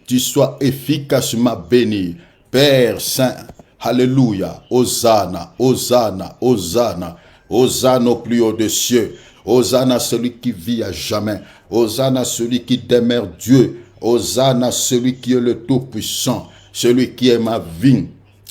tu sois efficacement béni. Père Saint, alléluia, Hosanna, Hosanna, Hosanna, Hosanna au plus haut des cieux, Hosanna celui qui vit à jamais, Hosanna celui qui demeure Dieu, Hosanna celui qui est le Tout-Puissant, celui qui est ma vie,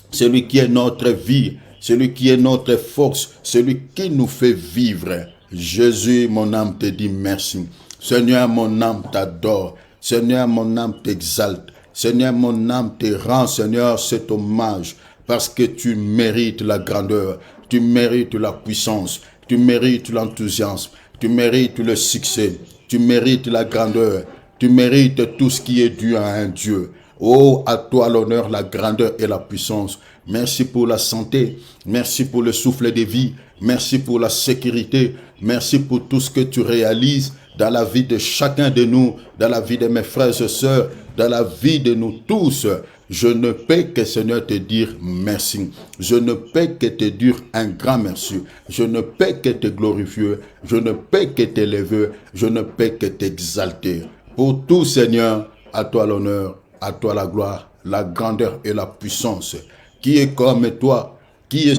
celui qui est notre vie, celui qui est notre force, celui qui nous fait vivre. Jésus, mon âme te dit merci. Seigneur, mon âme t'adore. Seigneur, mon âme t'exalte. Seigneur, mon âme te rend, Seigneur, cet hommage, parce que tu mérites la grandeur, tu mérites la puissance, tu mérites l'enthousiasme, tu mérites le succès, tu mérites la grandeur, tu mérites tout ce qui est dû à un Dieu. Oh, à toi l'honneur, la grandeur et la puissance. Merci pour la santé, merci pour le souffle de vie, merci pour la sécurité, merci pour tout ce que tu réalises dans la vie de chacun de nous, dans la vie de mes frères et sœurs, dans la vie de nous tous. Je ne peux que, Seigneur, te dire merci. Je ne peux que te dire un grand merci. Je ne peux que te glorifier. Je ne peux que t'élever. Je ne peux que t'exalter. Pour tout, Seigneur, à toi l'honneur, à toi la gloire, la grandeur et la puissance. Qui est comme toi, qui est...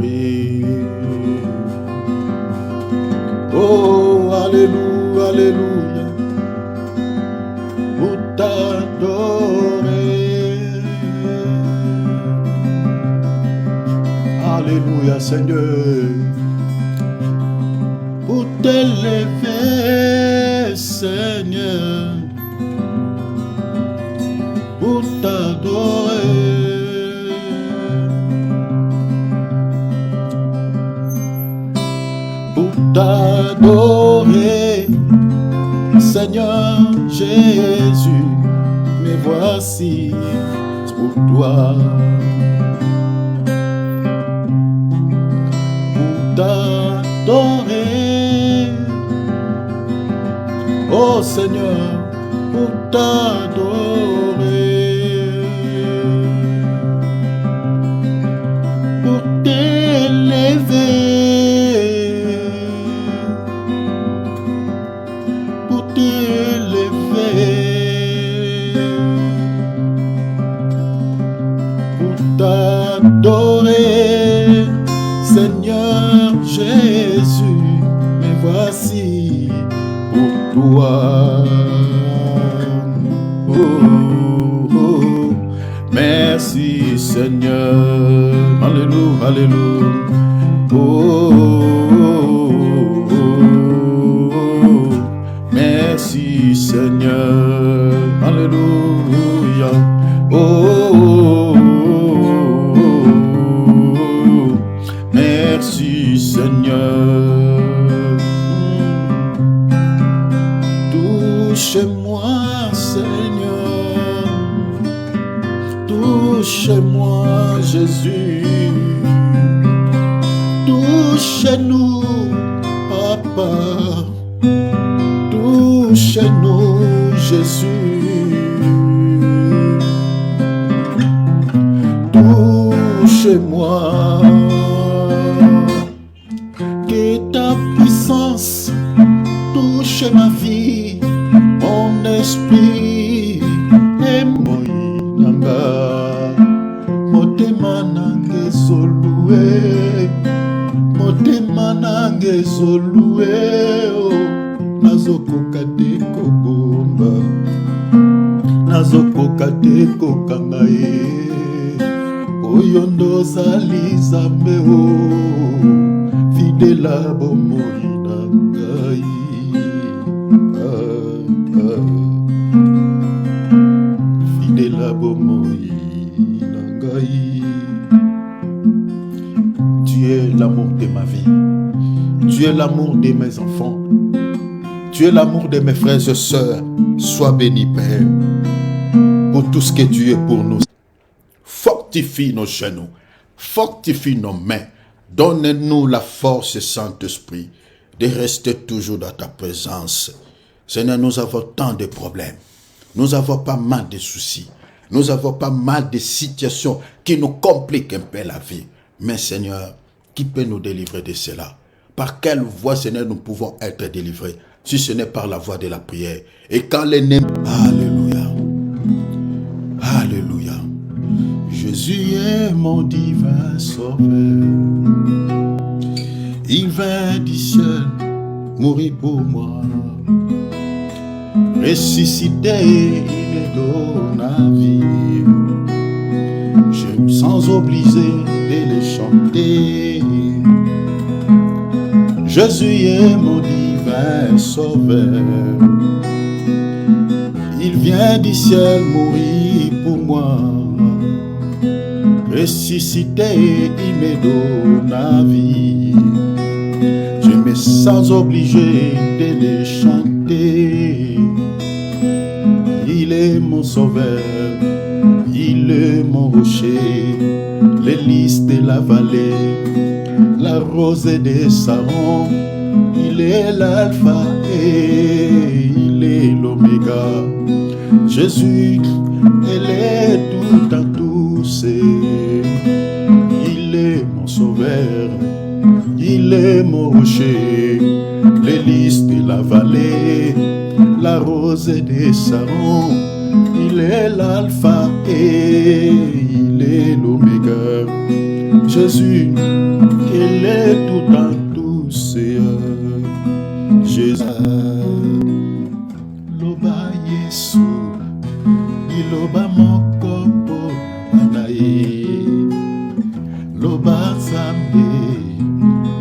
Oh, alléluia, alléluia, pour t'adorer. Alléluia, Seigneur, pour t'élever, Seigneur, pour t'adorer. Pour t'adorer, Seigneur Jésus, me voici pour toi. Pour t'adorer, oh Seigneur, pour t'adorer. Pour t'élever, t'adorer, Seigneur Jésus, me voici pour toi. Oh, oh, merci Seigneur, alléluia, alléluia. Oh, oh, oh, merci Seigneur, alléluia. Oh, oh, merci Seigneur. Touche-moi Seigneur, touche-moi Jésus, touche-nous Papa, touche-nous Jésus, touche-moi. Que ta puissance touche ma vie, mon esprit et mon inanga. Motema nange zolue, motema nange zolue, oh, nazokoka te kobomba, nazokoka te kokanga ye, oyo ndozali Nzambe o. Fidèle à bomoi na ngai, fidèle à bomoi na ngai. Tu es l'amour de ma vie, tu es l'amour de mes enfants, tu es l'amour de mes frères et sœurs. Sois béni Père pour tout ce que tu es pour nous. Fortifie nos genoux, fortifie nos mains. Donne-nous la force, Saint-Esprit, de rester toujours dans ta présence. Seigneur, nous avons tant de problèmes. Nous avons pas mal de soucis. Nous avons pas mal de situations qui nous compliquent un peu la vie. Mais Seigneur, qui peut nous délivrer de cela? Par quelle voie, Seigneur, nous pouvons être délivrés? Si ce n'est par la voie de la prière. Et quand l'ennemi... Alléluia. Jésus est mon divin sauveur. Il vint du ciel mourir pour moi. Ressuscité, il me donne la vie. Je me sens obligé de le chanter. Jésus est mon divin sauveur. Il vient du ciel mourir pour moi. Ressuscité, il me donne la vie. Je me sens obligé de le chanter. Il est mon sauveur, il est mon rocher, les lys de la vallée, la rosée des Sarons. Il est l'alpha et il est l'oméga. Jésus, il est tout en tous. Il est mon sauveur, il est mon rocher, les lys de la vallée, la rosée des Sarons. Il est l'alpha et il est l'oméga. Jésus, il est tout en tous. Jésus, loba Yesu, iloba moko pona ye, loba Nzambe,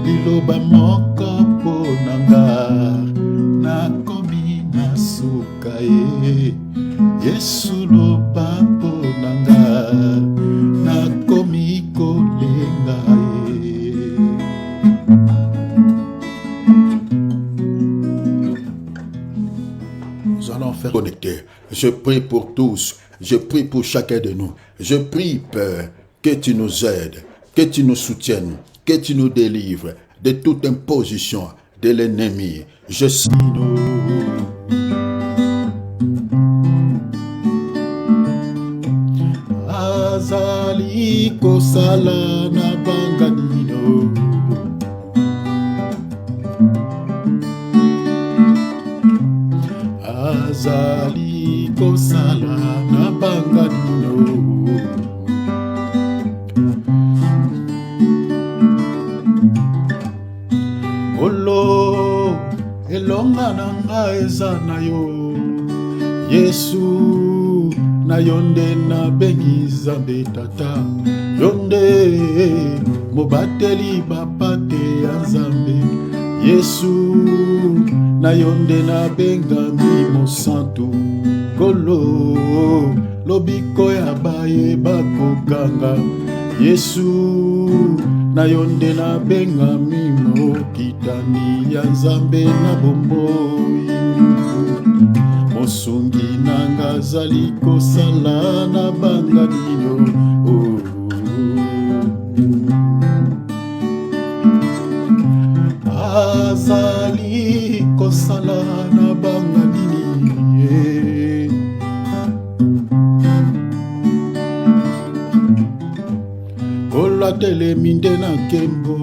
iloba moko pona nga, nakomi nasuka ye. Yesu loba pona nga, nakomi kolenga ye. Nous allons faire connecter. Je prie pour tous. Je prie pour chacun de nous. Je prie, Père, que tu nous aides, que tu nous soutiennes, que tu nous délivres de toute imposition de l'ennemi. Je suis Azali kosala na banganino. Azali kosala na banganino. Olo elonga nanga eza na yo Yesu, na yonde na bengi Nzambe tata. Yonde mobateli bapate ya Nzambe. Yesu, na yonde na bengami mosantu. Kolo lobiko ya baye bakoganga. Yesu, na yonde na bengami mokitani ya Nzambe na bomoi. Mosungi nanga azali kosala na banganino. Azali kosala na banganini. Kola tele minde na nkembo,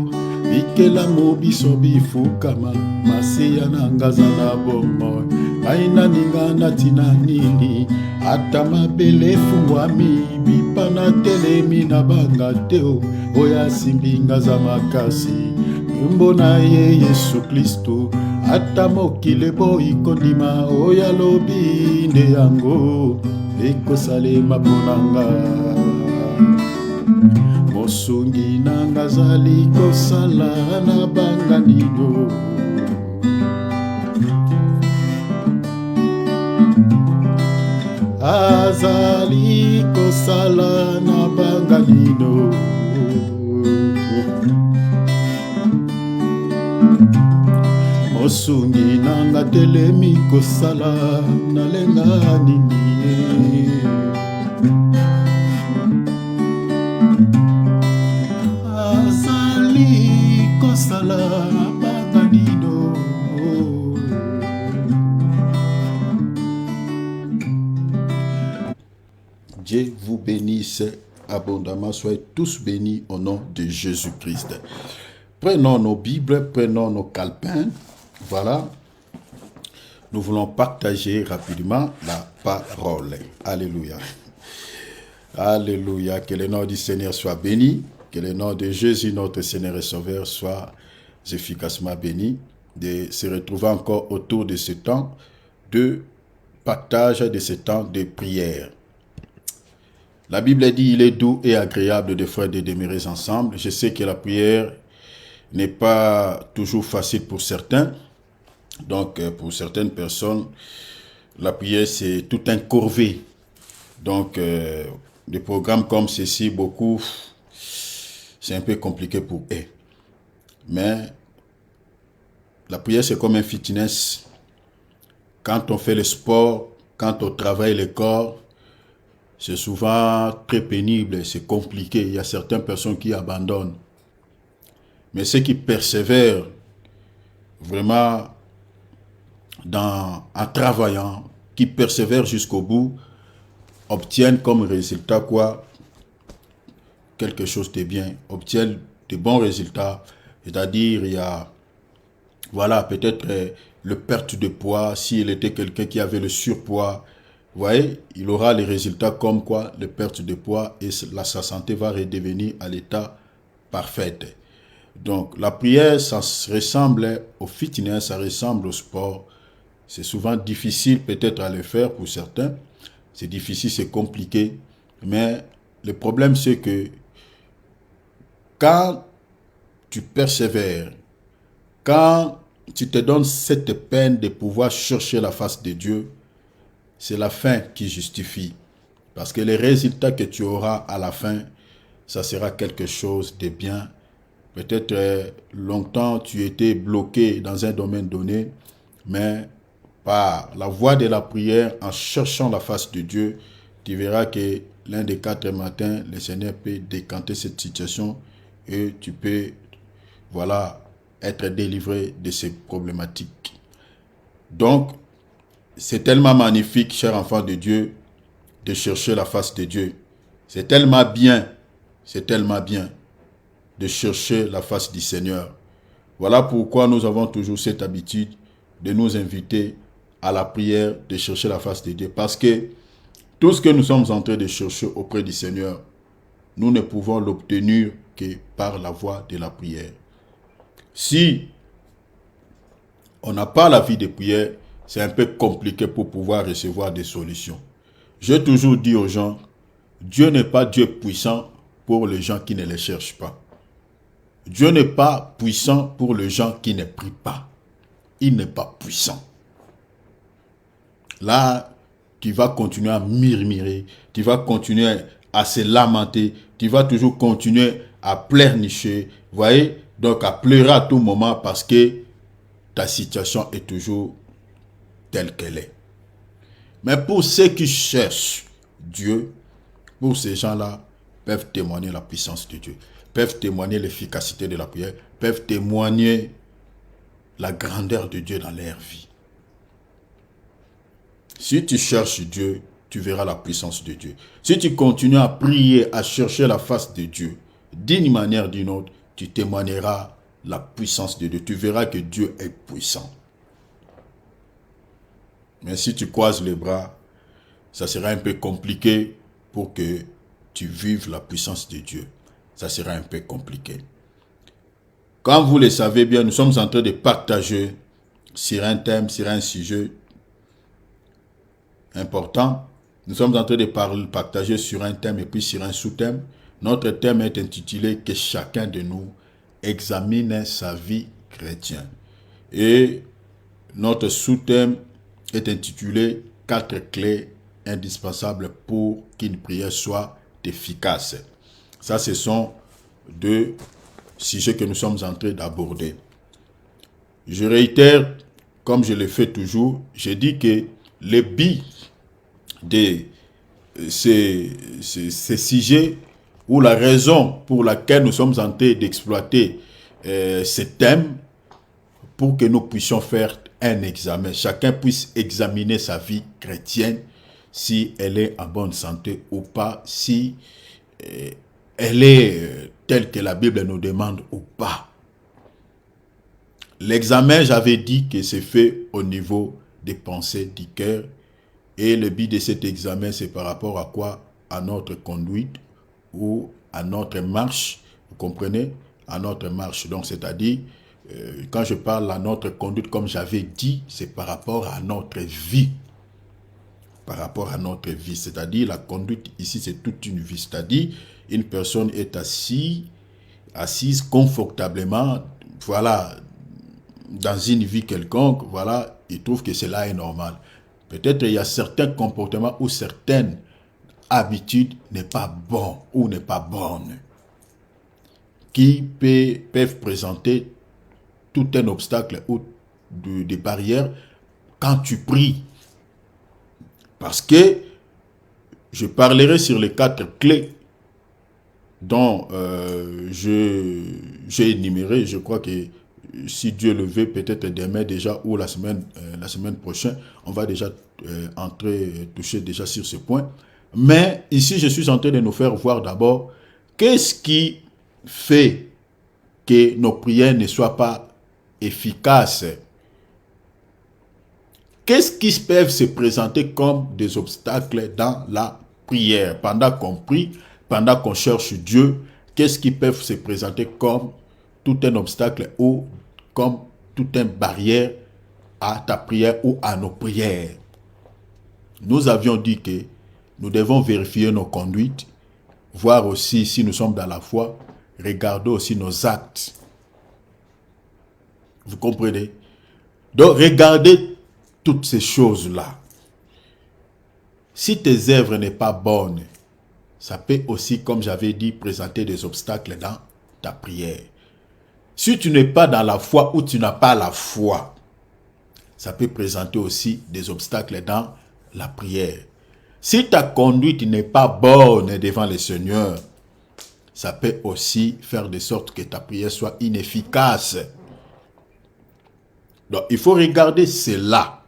bikela mobiso bifukama, maseya na ngaza na bomoi. Aina ninga natina nini, ata mabele fungwami, bipana telemi na banga teo, oya simbinga za makasi. Mbo na ye Yesu Kristo, ata mokile boyi kondima, oya lobi nde yango, eko salema ponanga. Mosungi nanga zali kosala na banganino. Azali kosala na banganino. Mosungi nanga telemi kosala na lenga nini. Azali kosala na banganino. Dieu vous bénisse abondamment. Soyez tous bénis au nom de Jésus-Christ. Prenons nos Bibles, prenons nos calepins. Voilà. Nous voulons partager rapidement la parole. Alléluia. Alléluia. Que le nom du Seigneur soit béni. Que le nom de Jésus, notre Seigneur et Sauveur, soit efficacement béni. De se retrouver encore autour de ce temps de partage, de ce temps de prière. La Bible dit, il est doux et agréable de frères de demeurer ensemble. Je sais que la prière n'est pas toujours facile pour certains. Donc, pour certaines personnes, la prière, c'est tout un corvée. Donc, des programmes comme ceci, beaucoup, c'est un peu compliqué pour eux. Mais la prière, c'est comme un fitness. Quand on fait le sport, quand on travaille le corps, c'est souvent très pénible, c'est compliqué. Il y a certaines personnes qui abandonnent. Mais ceux qui persévèrent vraiment en travaillant, qui persévèrent jusqu'au bout, obtiennent comme résultat quoi? Quelque chose de bien, obtiennent de bons résultats. C'est-à-dire, il y a, voilà, peut-être le perte de poids, s'il était quelqu'un qui avait le surpoids, vous voyez, il aura les résultats comme quoi, le perte de poids et sa santé va redevenir à l'état parfait. Donc, la prière, ça ressemble au fitness, ça ressemble au sport. C'est souvent difficile peut-être à le faire pour certains. C'est difficile, c'est compliqué. Mais le problème, c'est que quand tu persévères, quand tu te donnes cette peine de pouvoir chercher la face de Dieu, c'est la fin qui justifie. Parce que les résultats que tu auras à la fin, ça sera quelque chose de bien. Peut-être longtemps tu étais bloqué dans un domaine donné, mais par la voie de la prière, en cherchant la face de Dieu, tu verras que l'un des 4 matins, le Seigneur peut décanter cette situation et tu peux, voilà, être délivré de ces problématiques. Donc, c'est tellement magnifique, cher enfant de Dieu, de chercher la face de Dieu. C'est tellement bien de chercher la face du Seigneur. Voilà pourquoi nous avons toujours cette habitude de nous inviter à la prière, de chercher la face de Dieu. Parce que tout ce que nous sommes en train de chercher auprès du Seigneur, nous ne pouvons l'obtenir que par la voie de la prière. Si on n'a pas la vie de prière, c'est un peu compliqué pour pouvoir recevoir des solutions. J'ai toujours dit aux gens, Dieu n'est pas Dieu puissant pour les gens qui ne le cherchent pas. Dieu n'est pas puissant pour les gens qui ne prient pas. Il n'est pas puissant. Là, tu vas continuer à murmurer, tu vas continuer à se lamenter, tu vas toujours continuer à pleurnicher, vous voyez, donc à pleurer à tout moment parce que ta situation est toujours telle qu'elle est. Mais pour ceux qui cherchent Dieu, pour ces gens-là, peuvent témoigner la puissance de Dieu, peuvent témoigner l'efficacité de la prière, peuvent témoigner la grandeur de Dieu dans leur vie. Si tu cherches Dieu, tu verras la puissance de Dieu. Si tu continues à prier, à chercher la face de Dieu, d'une manière ou d'une autre, tu témoigneras la puissance de Dieu. Tu verras que Dieu est puissant. Mais si tu croises les bras, ça sera un peu compliqué pour que tu vives la puissance de Dieu. Ça sera un peu compliqué. Comme vous le savez bien, nous sommes en train de partager sur un thème, sur un sujet important. Nous sommes en train de partager sur un thème et puis sur un sous-thème. Notre thème est intitulé « Que chacun de nous examine sa vie chrétienne ». Et notre sous-thème est intitulé « 4 clés indispensables pour qu'une prière soit efficace ». Ça, ce sont 2 sujets que nous sommes en train d'aborder. Je réitère, comme je le fais toujours, je dis que le but de ces sujets ou la raison pour laquelle nous sommes en train d'exploiter ce thème pour que nous puissions faire un examen. Chacun puisse examiner sa vie chrétienne, si elle est en bonne santé ou pas, si elle est telle que la Bible nous demande ou pas. L'examen, j'avais dit que c'est fait au niveau des pensées du cœur. Et le but de cet examen, c'est par rapport à quoi? à notre conduite ou à notre marche, vous comprenez, à notre marche. Donc, c'est-à-dire, quand je parle à notre conduite, comme j'avais dit, c'est par rapport à notre vie. Par rapport à notre vie. C'est-à-dire, la conduite ici, c'est toute une vie. C'est-à-dire, une personne est assise confortablement, voilà, dans une vie quelconque, voilà, il trouve que cela est normal. Peut-être il y a certains comportements ou certaines habitudes n'est pas bon ou n'est pas bonne, qui peuvent présenter tout un obstacle ou des barrières quand tu pries. Parce que je parlerai sur les 4 clés dont j'ai énuméré. Je crois que si Dieu le veut, peut-être demain déjà ou la semaine prochaine, on va déjà toucher déjà sur ce point. Mais ici, je suis en train de nous faire voir d'abord qu'est-ce qui fait que nos prières ne soient pas efficaces. Qu'est-ce qui peut se présenter comme des obstacles dans la prière? Pendant qu'on prie, pendant qu'on cherche Dieu, qu'est-ce qui peut se présenter comme tout un obstacle ou comme toute une barrière à ta prière ou à nos prières? Nous avions dit que nous devons vérifier nos conduites, voir aussi si nous sommes dans la foi, regarder aussi nos actes. Vous comprenez? Donc, regardez toutes ces choses-là. Si tes œuvres n'est pas bonnes, ça peut aussi, comme j'avais dit, présenter des obstacles dans ta prière. Si tu n'es pas dans la foi ou tu n'as pas la foi, ça peut présenter aussi des obstacles dans la prière. Si ta conduite n'est pas bonne devant le Seigneur, ça peut aussi faire de sorte que ta prière soit inefficace. Donc, il faut regarder cela.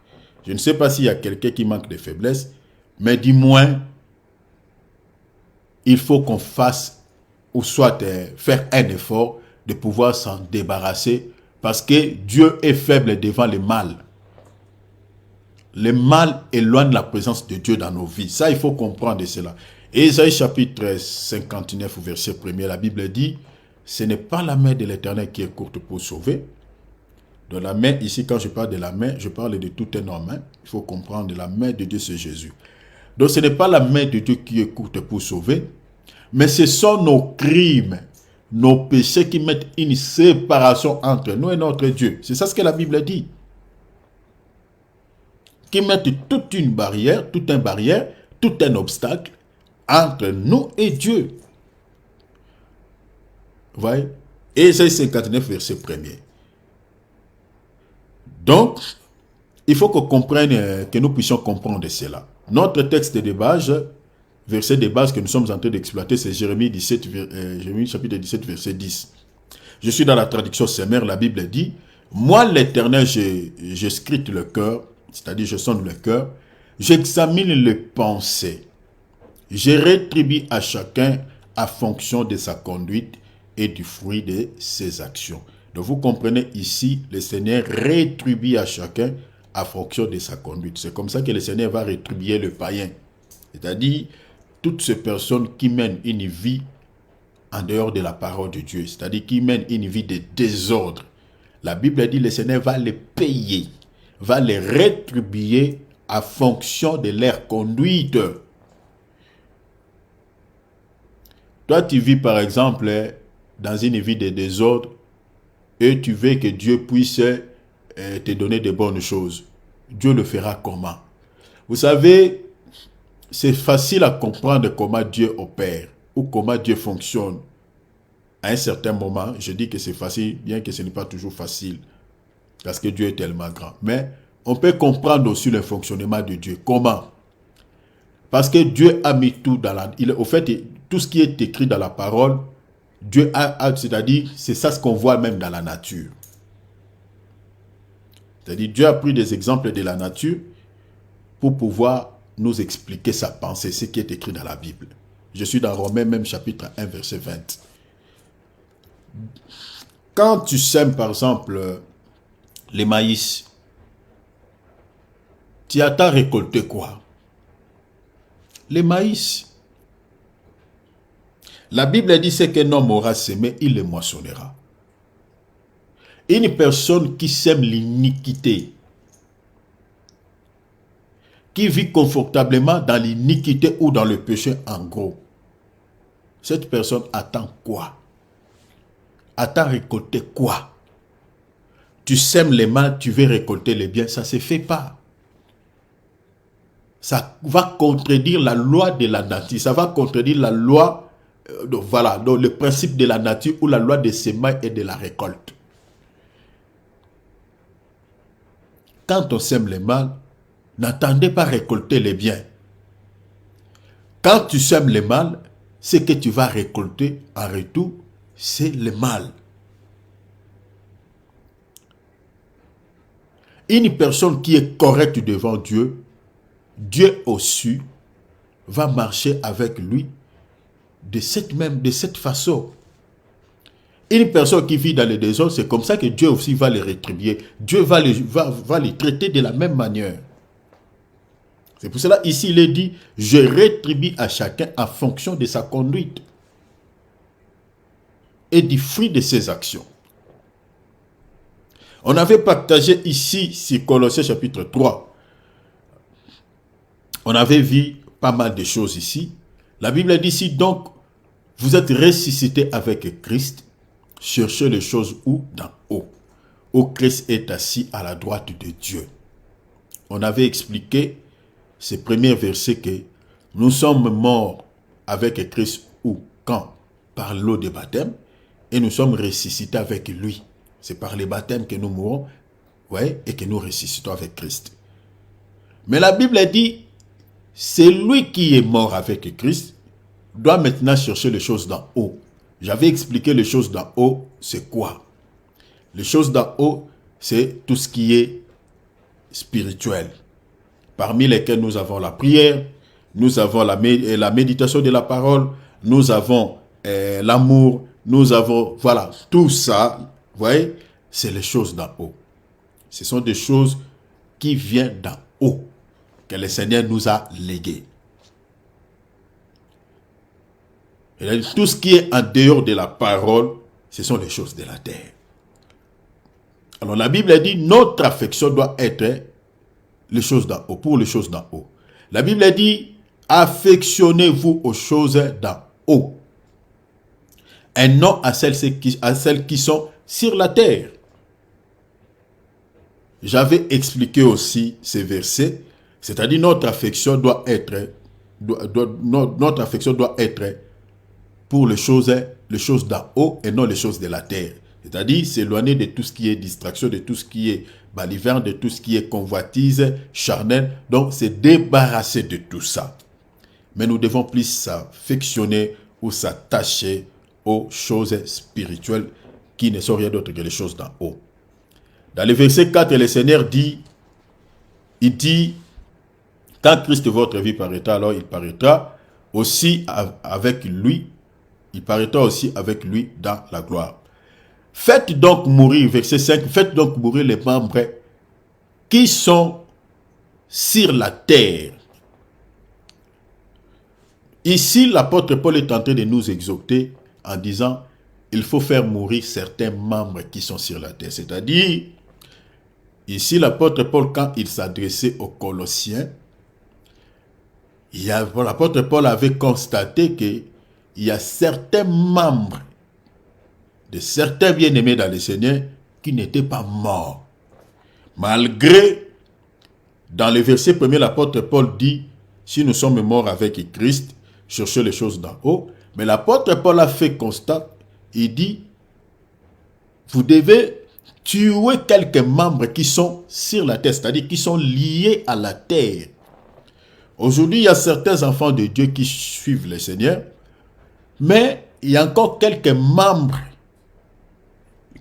Je ne sais pas s'il y a quelqu'un qui manque de faiblesse, mais du moins, il faut qu'on fasse, ou soit faire un effort de pouvoir s'en débarrasser, parce que Dieu est faible devant le mal. Le mal éloigne la présence de Dieu dans nos vies. Ça, il faut comprendre cela. Ésaïe chapitre 59, verset 1er, la Bible dit, ce n'est pas la main de l'Éternel qui est courte pour sauver. De la main, ici, quand je parle de la main, je parle de tout un homme. Il faut comprendre, la main de Dieu, c'est Jésus. Donc, ce n'est pas la main de Dieu qui est courte pour sauver, mais ce sont nos crimes, nos péchés qui mettent une séparation entre nous et notre Dieu. C'est ça ce que la Bible dit. Qui mettent toute une barrière, tout un obstacle entre nous et Dieu. Vous voyez? Ésaïe 59, verset 1er. Donc, il faut que nous puissions comprendre cela. Notre texte de base, verset de base que nous sommes en train d'exploiter, c'est Jérémie chapitre 17, verset 10. Je suis dans la traduction Semeur, la Bible dit, « Moi, l'Éternel, je scrute le cœur, c'est-à-dire je sonde le cœur, j'examine les pensées, je rétribue à chacun à fonction de sa conduite et du fruit de ses actions. » Donc vous comprenez ici, le Seigneur rétribue à chacun à fonction de sa conduite. C'est comme ça que le Seigneur va rétribuer le païen. C'est-à-dire, toutes ces personnes qui mènent une vie en dehors de la parole de Dieu, c'est-à-dire qui mènent une vie de désordre. La Bible dit que le Seigneur va les payer, va les rétribuer à fonction de leur conduite. Toi, tu vis par exemple dans une vie de désordre et tu veux que Dieu puisse te donner de bonnes choses. Dieu le fera comment? Vous savez, c'est facile à comprendre comment Dieu opère ou comment Dieu fonctionne. À un certain moment, je dis que c'est facile, bien que ce n'est pas toujours facile, parce que Dieu est tellement grand. Mais on peut comprendre aussi le fonctionnement de Dieu. Comment? Parce que Dieu a mis tout dans la... Au fait, tout ce qui est écrit dans la parole, Dieu c'est-à-dire, c'est ça ce qu'on voit même dans la nature. C'est-à-dire, Dieu a pris des exemples de la nature pour pouvoir nous expliquer sa pensée, ce qui est écrit dans la Bible. Je suis dans Romains, même chapitre 1, verset 20. Quand tu sèmes, par exemple, les maïs, tu attends récolter quoi? Les maïs. La Bible dit ce qu'un homme aura semé, il le moissonnera. Une personne qui sème l'iniquité, qui vit confortablement dans l'iniquité ou dans le péché en gros, cette personne attend quoi? Attend récolter quoi? Tu sèmes les mal, tu veux récolter les biens, ça ne se fait pas. Ça va contredire la loi de la nature, ça va contredire la loi, donc le principe de la nature ou la loi des semailles et de la récolte. Quand on sème les mal, n'attendez pas récolter les biens. Quand tu sèmes le mal, ce que tu vas récolter en retour, c'est le mal. Une personne qui est correcte devant Dieu, Dieu aussi va marcher avec lui de cette façon. Une personne qui vit dans le désordre, c'est comme ça que Dieu aussi va les rétribuer. Dieu va les traiter de la même manière. C'est pour cela, ici, il est dit, je rétribue à chacun en fonction de sa conduite et du fruit de ses actions. On avait partagé ici, sur Colossiens chapitre 3. On avait vu pas mal de choses ici. La Bible dit ici, donc, vous êtes ressuscités avec Christ, cherchez les choses où? D'en haut. Où Christ est assis à la droite de Dieu. On avait expliqué ces premiers versets que nous sommes morts avec Christ où? Quand? Par l'eau de baptême, et nous sommes ressuscités avec lui. C'est par le baptême que nous mourons, ouais, et que nous ressuscitons avec Christ. Mais la Bible dit, c'est lui qui est mort avec Christ, doit maintenant chercher les choses d'en haut. J'avais expliqué les choses d'en haut, c'est quoi? Les choses d'en haut, c'est tout ce qui est spirituel. Parmi lesquels nous avons la prière, nous avons la méditation de la parole, nous avons l'amour, nous avons, voilà, tout ça, vous voyez, c'est les choses d'en haut. Ce sont des choses qui viennent d'en haut, que le Seigneur nous a léguées. Et tout ce qui est en dehors de la parole, ce sont les choses de la terre. Alors la Bible dit, notre affection doit être les choses d'en haut, pour les choses d'en haut. La Bible dit, affectionnez-vous aux choses d'en haut, et non à celles qui sont sur la terre. J'avais expliqué aussi ces versets, c'est-à-dire notre affection doit être pour les choses d'en haut et non les choses de la terre. C'est-à-dire s'éloigner de tout ce qui est distraction, de tout ce qui est baliverne, de tout ce qui est convoitise, charnel. Donc, c'est débarrasser de tout ça. Mais nous devons plus s'affectionner ou s'attacher aux choses spirituelles qui ne sont rien d'autre que les choses d'en haut. Dans le verset 4, le Seigneur dit, il dit, quand Christ votre vie paraîtra, alors il paraîtra aussi avec lui, il paraîtra aussi avec lui dans la gloire. Faites donc mourir, verset 5, faites donc mourir les membres qui sont sur la terre. Ici, l'apôtre Paul est en train de nous exhorter en disant, il faut faire mourir certains membres qui sont sur la terre. C'est-à-dire, ici, l'apôtre Paul, quand il s'adressait aux Colossiens, l'apôtre Paul avait constaté qu'il y a certains membres de certains bien-aimés dans le Seigneur qui n'étaient pas morts. Malgré, dans le verset 1er, l'apôtre Paul dit, si nous sommes morts avec Christ, cherchez les choses d'en haut. Mais l'apôtre Paul a fait constat, il dit, vous devez tuer quelques membres qui sont sur la terre, c'est-à-dire qui sont liés à la terre. Aujourd'hui, il y a certains enfants de Dieu qui suivent le Seigneur, mais il y a encore quelques membres,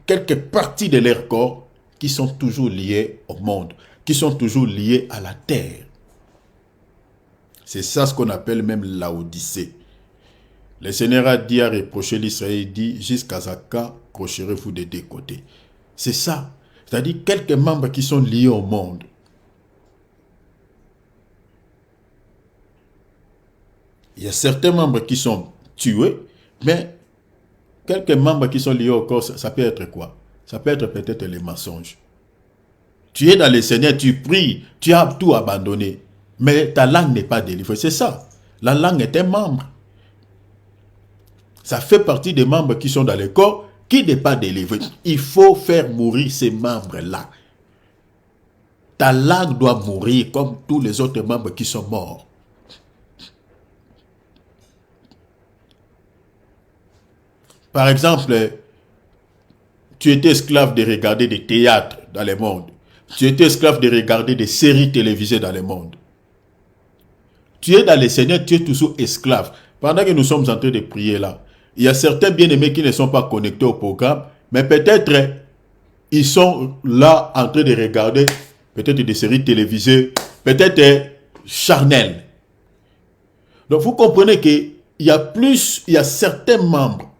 quelques parties de leur corps qui sont toujours liées au monde, qui sont toujours liées à la terre. C'est ça ce qu'on appelle même l'Odyssée. Le Seigneur a dit, à reprocher l'Israël, il dit, jusqu'à quand crocherez-vous des deux côtés? C'est ça. C'est-à-dire quelques membres qui sont liés au monde. Il y a certains membres qui sont tués, Mais quelques membres qui sont liés au corps, ça peut être quoi? Ça peut être peut-être les mensonges. Tu es dans le Seigneur, tu pries, tu as tout abandonné, mais ta langue n'est pas délivrée. C'est ça. La langue est un membre. Ça fait partie des membres qui sont dans le corps, qui n'est pas délivré. Il faut faire mourir ces membres-là. Ta langue doit mourir comme tous les autres membres qui sont morts. Par exemple, tu étais esclave de regarder des théâtres dans le monde. Tu étais esclave de regarder des séries télévisées dans le monde. Tu es dans le Seigneur, tu es toujours esclave. Pendant que nous sommes en train de prier là, il y a certains bien-aimés qui ne sont pas connectés au programme, mais peut-être ils sont là en train de regarder peut-être des séries télévisées, peut-être charnelles. Donc vous comprenez qu'il y a certains membres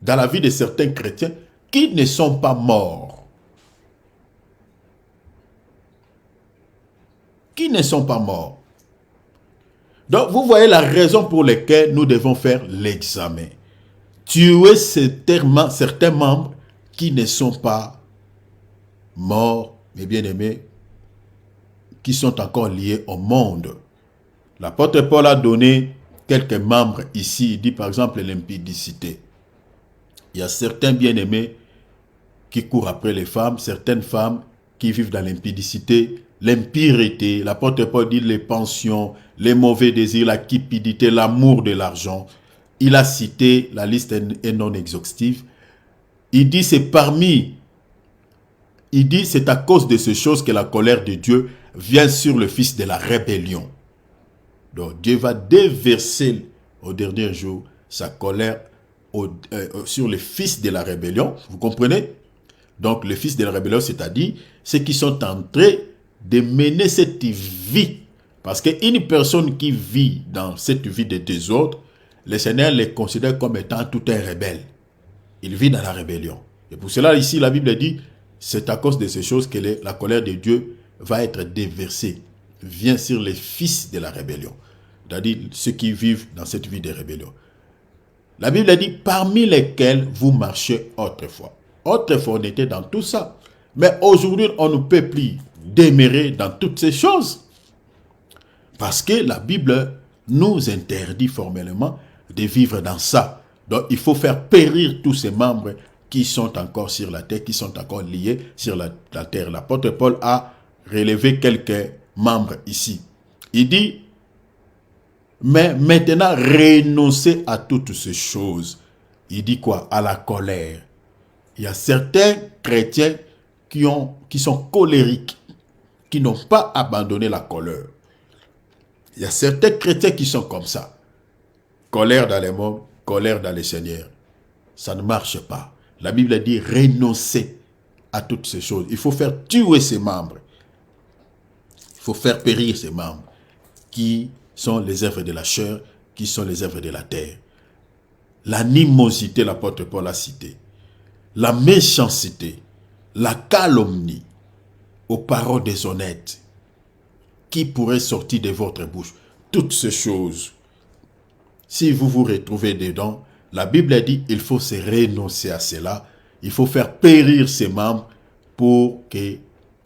dans la vie de certains chrétiens qui ne sont pas morts. Qui ne sont pas morts. Donc, vous voyez la raison pour laquelle nous devons faire l'examen. Tuer certains membres qui ne sont pas morts, mais bien aimés, qui sont encore liés au monde. L'apôtre Paul a donné quelques membres ici. Il dit par exemple l'impudicité. Il y a certains bien-aimés qui courent après les femmes, certaines femmes qui vivent dans l'impudicité, l'impureté. L'apôtre Paul dit les pensions, les mauvais désirs, la cupidité, l'amour de l'argent. Il a cité, la liste est non exhaustive. Il dit c'est à cause de ces choses que la colère de Dieu vient sur le fils de la rébellion. Donc Dieu va déverser au dernier jour sa colère sur le fils de la rébellion. Vous comprenez? Donc le fils de la rébellion, c'est-à-dire ceux qui sont en train de mener cette vie. Parce qu'une personne qui vit dans cette vie de désordre, le Seigneur les considère comme étant tout un rebelle. Il vit dans la rébellion. Et pour cela, ici, la Bible dit, c'est à cause de ces choses que la colère de Dieu va être déversée, vient sur les fils de la rébellion. C'est-à-dire ceux qui vivent dans cette vie de rébellion. La Bible dit, parmi lesquels vous marchez autrefois. Autrefois, on était dans tout ça. Mais aujourd'hui, on ne peut plus demeurer dans toutes ces choses. Parce que la Bible nous interdit formellement de vivre dans ça. Donc, il faut faire périr tous ces membres qui sont encore sur la terre, qui sont encore liés sur la terre. L'apôtre Paul a relevé quelques membres ici. Il dit, mais maintenant, renoncez à toutes ces choses. Il dit quoi? À la colère. Il y a certains chrétiens qui sont colériques, qui n'ont pas abandonné la colère. Il y a certains chrétiens qui sont comme ça. Colère dans les mondes, colère dans les seigneurs. Ça ne marche pas. La Bible dit renoncer à toutes ces choses. Il faut faire tuer ces membres. Il faut faire périr ces membres qui sont les œuvres de la chair, qui sont les œuvres de la terre. L'animosité, l'apôtre Paul a cité. La méchanceté, la calomnie, aux paroles déshonnêtes, qui pourrait sortir de votre bouche. Toutes ces choses, si vous vous retrouvez dedans, la Bible dit il faut se renoncer à cela. Il faut faire périr ces membres pour que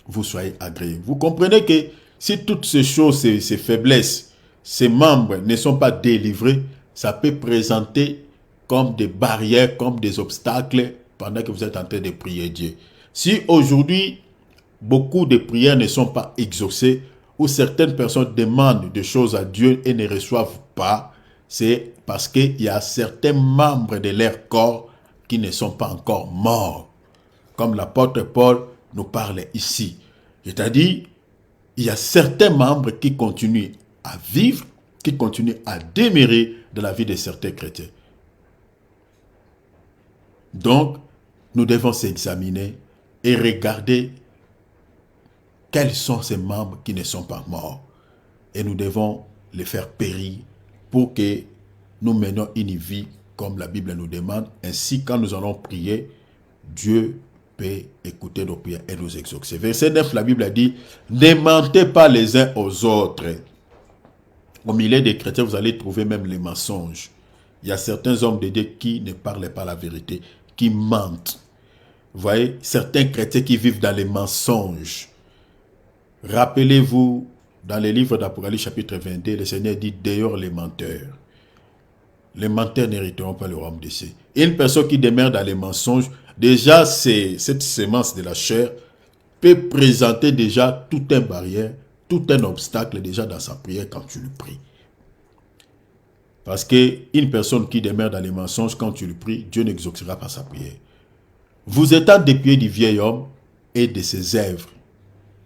vous soyez agréés. Vous comprenez que si toutes ces choses, ces faiblesses, ces membres ne sont pas délivrés, ça peut présenter comme des barrières, comme des obstacles pendant que vous êtes en train de prier Dieu. Si aujourd'hui, beaucoup de prières ne sont pas exaucées, ou certaines personnes demandent des choses à Dieu et ne reçoivent pas, c'est parce qu'il y a certains membres de leur corps qui ne sont pas encore morts. Comme l'apôtre Paul nous parle ici. C'est-à-dire, il y a certains membres qui continuent à vivre, qui continuent à demeurer dans la vie de certains chrétiens. Donc, nous devons s'examiner et regarder quels sont ces membres qui ne sont pas morts. Et nous devons les faire périr pour que nous menions une vie comme la Bible nous demande. Ainsi, quand nous allons prier, Dieu peut écouter nos prières et nous exaucer. Verset 9, la Bible a dit, ne mentez pas les uns aux autres. Au milieu des chrétiens, vous allez trouver même les mensonges. il y a certains hommes de Dieu qui ne parlent pas la vérité, qui mentent. Vous voyez, certains chrétiens qui vivent dans les mensonges. Rappelez-vous, dans les livres d'Apocalypse chapitre 22, le Seigneur dit, dehors les menteurs. Les menteurs n'hériteront pas le royaume des cieux. Et une personne qui demeure dans les mensonges, déjà cette semence de la chair peut présenter déjà toute une barrière, tout un obstacle déjà dans sa prière quand tu le pries. Parce qu'une personne qui demeure dans les mensonges, quand tu le pries, Dieu n'exaucera pas sa prière. Vous étant dépouillés du vieil homme et de ses œuvres.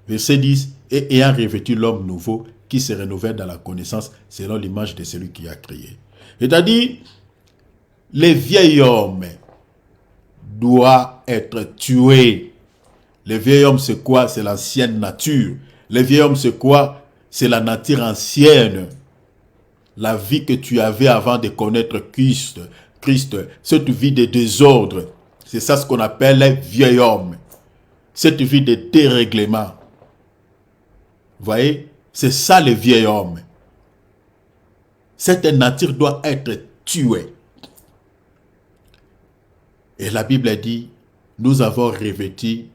Verset 10, et ayant revêtu l'homme nouveau qui se renouvelle dans la connaissance selon l'image de celui qui a créé. C'est-à-dire, le vieil homme doit être tué. Le vieil homme, c'est quoi? C'est l'ancienne nature. Le vieil homme, c'est quoi? C'est la nature ancienne. La vie que tu avais avant de connaître Christ, cette vie de désordre. C'est ça ce qu'on appelle le vieil homme. Cette vie de dérèglement. Vous voyez? C'est ça le vieil homme. Cette nature doit être tuée. Et la Bible dit, nous avons revêtu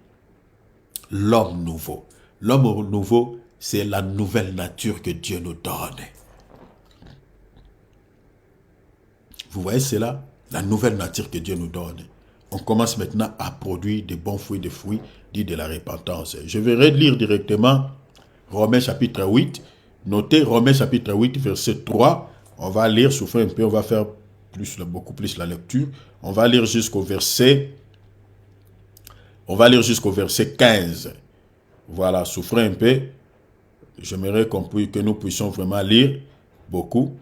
l'homme nouveau. L'homme nouveau, c'est la nouvelle nature que Dieu nous donne. Vous voyez cela? La nouvelle nature que Dieu nous donne. On commence maintenant à produire de bons fruits, des fruits dits de la repentance. Je vais lire directement Romains chapitre 8. Notez Romains chapitre 8, verset 3. On va lire, souffrir un peu, on va faire beaucoup plus la lecture. On va lire jusqu'au verset 15. Voilà, souffrez un peu. J'aimerais que nous puissions vraiment lire beaucoup.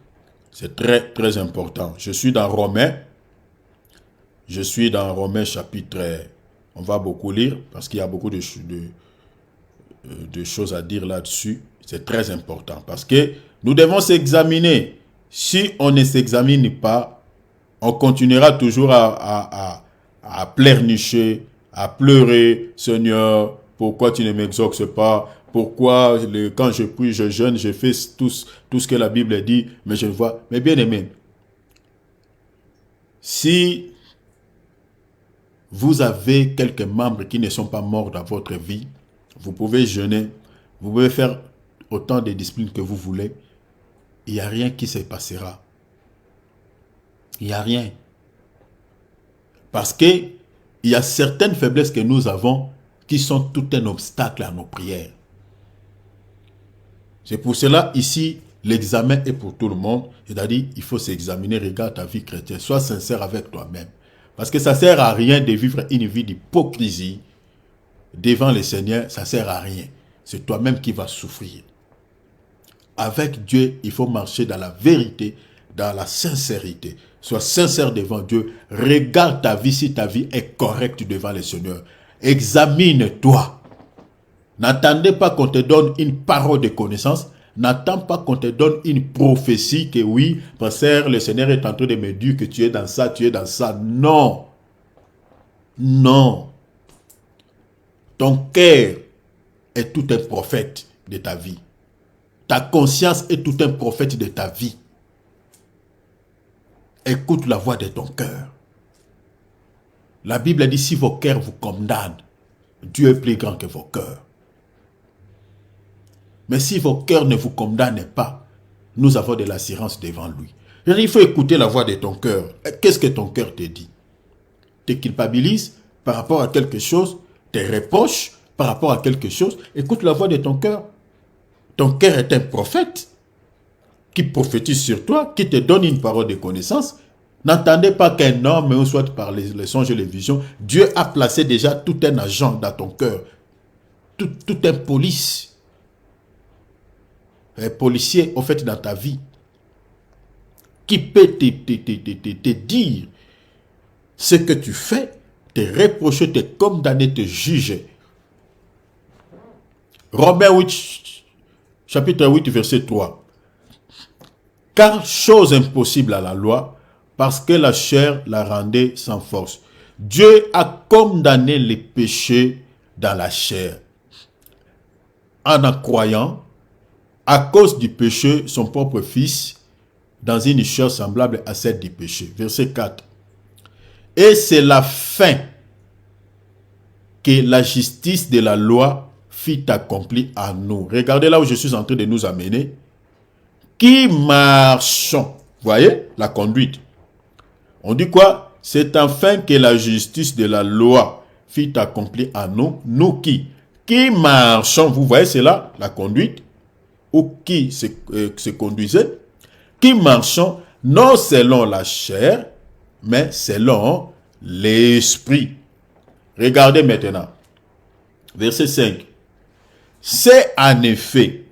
C'est très, très important. Je suis dans Romains chapitre... On va beaucoup lire parce qu'il y a beaucoup de choses à dire là-dessus. C'est très important parce que nous devons s'examiner. Si on ne s'examine pas, on continuera toujours à pleurnicher, à pleurer. Seigneur, pourquoi tu ne m'exauces pas? Pourquoi quand je prie, je jeûne, je fais tout ce que la Bible dit, mais je ne vois. Mais bien aimé, si vous avez quelques membres qui ne sont pas morts dans votre vie, vous pouvez jeûner, vous pouvez faire autant de disciplines que vous voulez, il n'y a rien qui se passera. Il n'y a rien. Parce que il y a certaines faiblesses que nous avons qui sont tout un obstacle à nos prières. C'est pour cela, ici, l'examen est pour tout le monde. C'est-à-dire, il faut s'examiner, regarde ta vie chrétienne. Sois sincère avec toi-même. Parce que ça ne sert à rien de vivre une vie d'hypocrisie devant le Seigneur. Ça ne sert à rien. C'est toi-même qui vas souffrir. Avec Dieu, il faut marcher dans la vérité, dans la sincérité. Sois sincère devant Dieu. Regarde ta vie si ta vie est correcte devant le Seigneur. Examine-toi. N'attendez pas qu'on te donne une parole de connaissance. N'attends pas qu'on te donne une prophétie que oui, pasteur, le Seigneur est en train de me dire que tu es dans ça, tu es dans ça. Non. Non. Ton cœur est tout un prophète de ta vie. Ta conscience est tout un prophète de ta vie. Écoute la voix de ton cœur. La Bible dit, si vos cœurs vous condamnent, Dieu est plus grand que vos cœurs. Mais si vos cœurs ne vous condamnent pas, nous avons de l'assurance devant lui. Il faut écouter la voix de ton cœur. Qu'est-ce que ton cœur te dit? Te culpabilise par rapport à quelque chose, te reproche par rapport à quelque chose. Écoute la voix de ton cœur. Ton cœur est un prophète qui prophétise sur toi, qui te donne une parole de connaissance. N'attendez pas qu'un homme, ou soit par les songes et les visions, Dieu a placé déjà tout un agent dans ton cœur, tout un police, un policier au fait dans ta vie, qui peut te dire ce que tu fais, te reprocher, te condamner, te juger. Romains 8, chapitre 8, verset 3. Car chose impossible à la loi, parce que la chair la rendait sans force. Dieu a condamné les péchés dans la chair. En croyant, à cause du péché, son propre fils dans une chose semblable à celle du péché. Verset 4. Et c'est la fin que la justice de la loi fit accomplir à nous. Regardez là où je suis en train de nous amener. Qui marchons. Voyez la conduite. On dit quoi? C'est enfin que la justice de la loi fit accomplir à nous. Nous qui marchons. Vous voyez, c'est là la conduite. Ou qui se conduisait. Qui marchons non selon la chair, mais selon l'esprit. Regardez maintenant. Verset 5. C'est en effet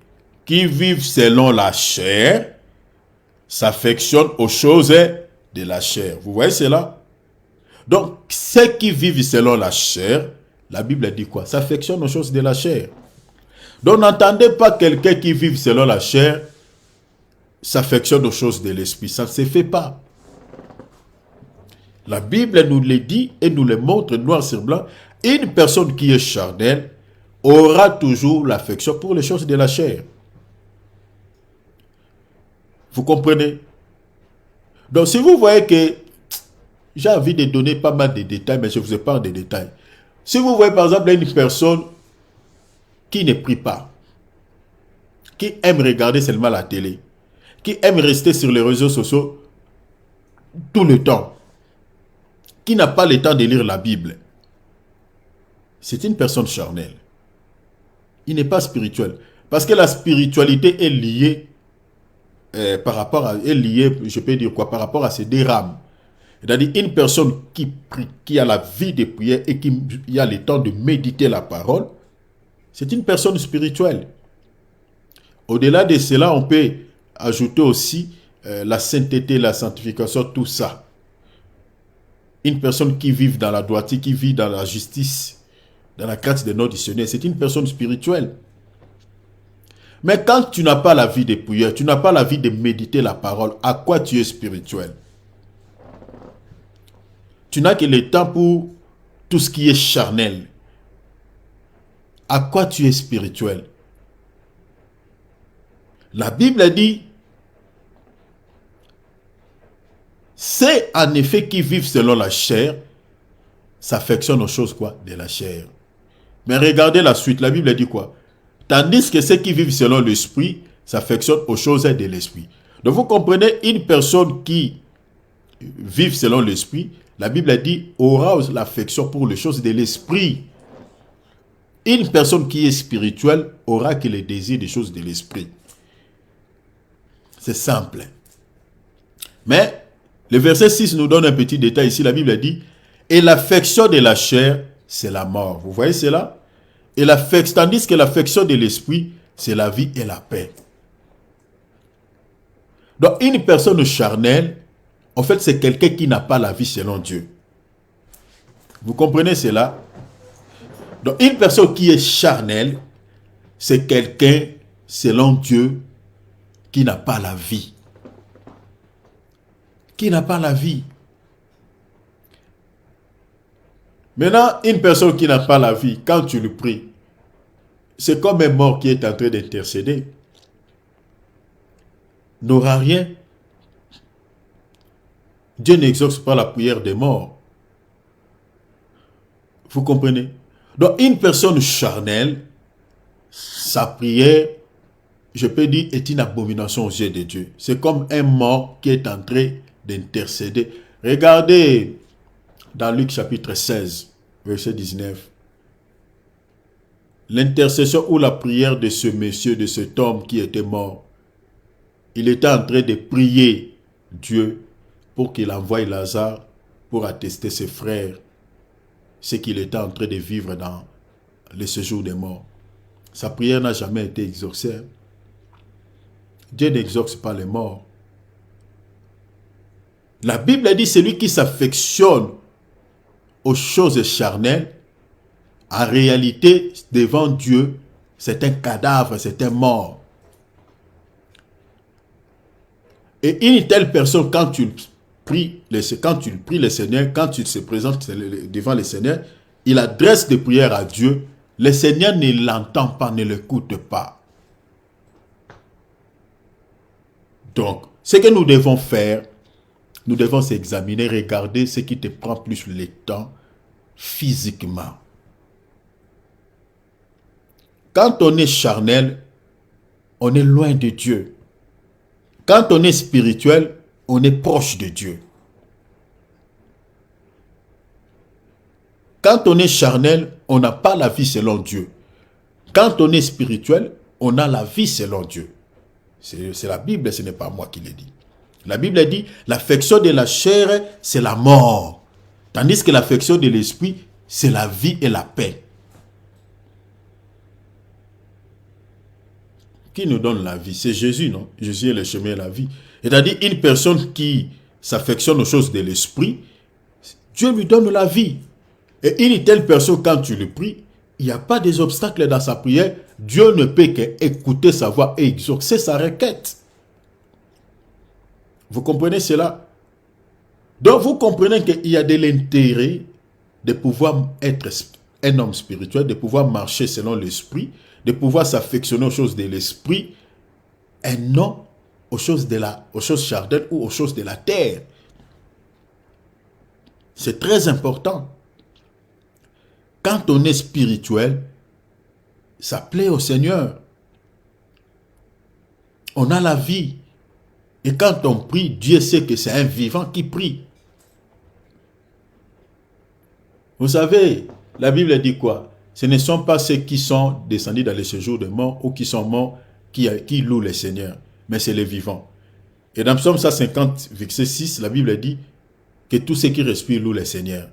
qui vivent selon la chair, s'affectionnent aux choses de la chair. Vous voyez cela? Donc, ceux qui vivent selon la chair, la Bible dit quoi? S'affectionnent aux choses de la chair. Donc, n'entendez pas quelqu'un qui vit selon la chair, s'affectionne aux choses de l'esprit. Ça ne se fait pas. La Bible nous le dit et nous le montre noir sur blanc. Une personne qui est charnelle aura toujours l'affection pour les choses de la chair. Vous comprenez? Donc si vous voyez que j'ai envie de donner pas mal de détails, mais je vous épargne des détails. Si vous voyez par exemple une personne qui ne prie pas, qui aime regarder seulement la télé, qui aime rester sur les réseaux sociaux tout le temps, qui n'a pas le temps de lire la Bible, c'est une personne charnelle. Il n'est pas spirituel. Parce que la spiritualité est liée je peux dire quoi, par rapport à ces deux rames. C'est-à-dire une personne qui prie, qui a la vie de prière et qui a le temps de méditer la parole, c'est une personne spirituelle. Au-delà de cela, on peut ajouter aussi la sainteté, la sanctification, tout ça. Une personne qui vit dans la droiture, qui vit dans la justice, dans la crainte de notre Seigneur, c'est une personne spirituelle. Mais quand tu n'as pas la vie de prière, tu n'as pas la vie de méditer la parole, à quoi tu es spirituel? Tu n'as que le temps pour tout ce qui est charnel. À quoi tu es spirituel? La Bible dit, c'est en effet qui vivent selon la chair, s'affectionnent aux choses quoi? De la chair. Mais regardez la suite, la Bible dit quoi? Tandis que ceux qui vivent selon l'esprit s'affectionnent aux choses de l'esprit. Donc vous comprenez, une personne qui vit selon l'esprit, la Bible dit, aura l'affection pour les choses de l'esprit. Une personne qui est spirituelle aura que le désir des choses de l'esprit. C'est simple. Mais le verset 6 nous donne un petit détail ici. La Bible dit, et l'affection de la chair, c'est la mort. Vous voyez cela? Et tandis que l'affection de l'esprit, c'est la vie et la paix. Donc une personne charnelle, en fait, c'est quelqu'un qui n'a pas la vie selon Dieu. Vous comprenez cela? Donc une personne qui est charnelle, c'est quelqu'un, selon Dieu, qui n'a pas la vie. Qui n'a pas la vie. Maintenant, une personne qui n'a pas la vie, quand tu le pries, c'est comme un mort qui est en train d'intercéder. N'aura rien. Dieu n'exauce pas la prière des morts. Vous comprenez? Donc, une personne charnelle, sa prière, je peux dire, est une abomination aux yeux de Dieu. C'est comme un mort qui est en train d'intercéder. Regardez dans Luc chapitre 16, verset 19. L'intercession ou la prière de ce monsieur, de cet homme qui était mort. Il était en train de prier Dieu pour qu'il envoie Lazare pour attester ses frères ce qu'il était en train de vivre dans le séjour des morts. Sa prière n'a jamais été exaucée. Dieu n'exauce pas les morts. La Bible dit, celui qui s'affectionne aux choses charnelles, en réalité, devant Dieu, c'est un cadavre, c'est un mort. Et une telle personne, quand tu pries le Seigneur, quand tu se présentes devant le Seigneur, il adresse des prières à Dieu. Le Seigneur ne l'entend pas, ne l'écoute pas. Donc, Ce que nous devons faire, nous devons s'examiner, regarder ce qui te prend plus le temps physiquement. Quand on est charnel, on est loin de Dieu. Quand on est spirituel, on est proche de Dieu. Quand on est charnel, on n'a pas la vie selon Dieu. Quand on est spirituel, on a la vie selon Dieu. C'est la Bible, ce n'est pas moi qui l'ai dit. La Bible dit, l'affection de la chair, c'est la mort. Tandis que l'affection de l'esprit, c'est la vie et la paix. Qui nous donne la vie? C'est Jésus, non? Jésus est le chemin et la vie. C'est-à-dire, une personne qui s'affectionne aux choses de l'esprit, Dieu lui donne la vie. Et une telle personne, quand tu le pries, il n'y a pas des obstacles dans sa prière. Dieu ne peut qu'écouter sa voix et exaucer sa requête. Vous comprenez cela? Donc vous comprenez qu'il y a de l'intérêt de pouvoir être un homme spirituel, de pouvoir marcher selon l'esprit, de pouvoir s'affectionner aux choses de l'esprit, et non aux choses charnelles ou aux choses de la terre. C'est très important. Quand on est spirituel, ça plaît au Seigneur. On a la vie. Et quand on prie, Dieu sait que c'est un vivant qui prie. Vous savez, la Bible dit quoi? Ce ne sont pas ceux qui sont descendus dans le séjour des morts ou qui sont morts qui louent le Seigneur, mais c'est les vivants. Et dans Psaume 150, verset 6, la Bible dit que tous ceux qui respirent louent le Seigneur.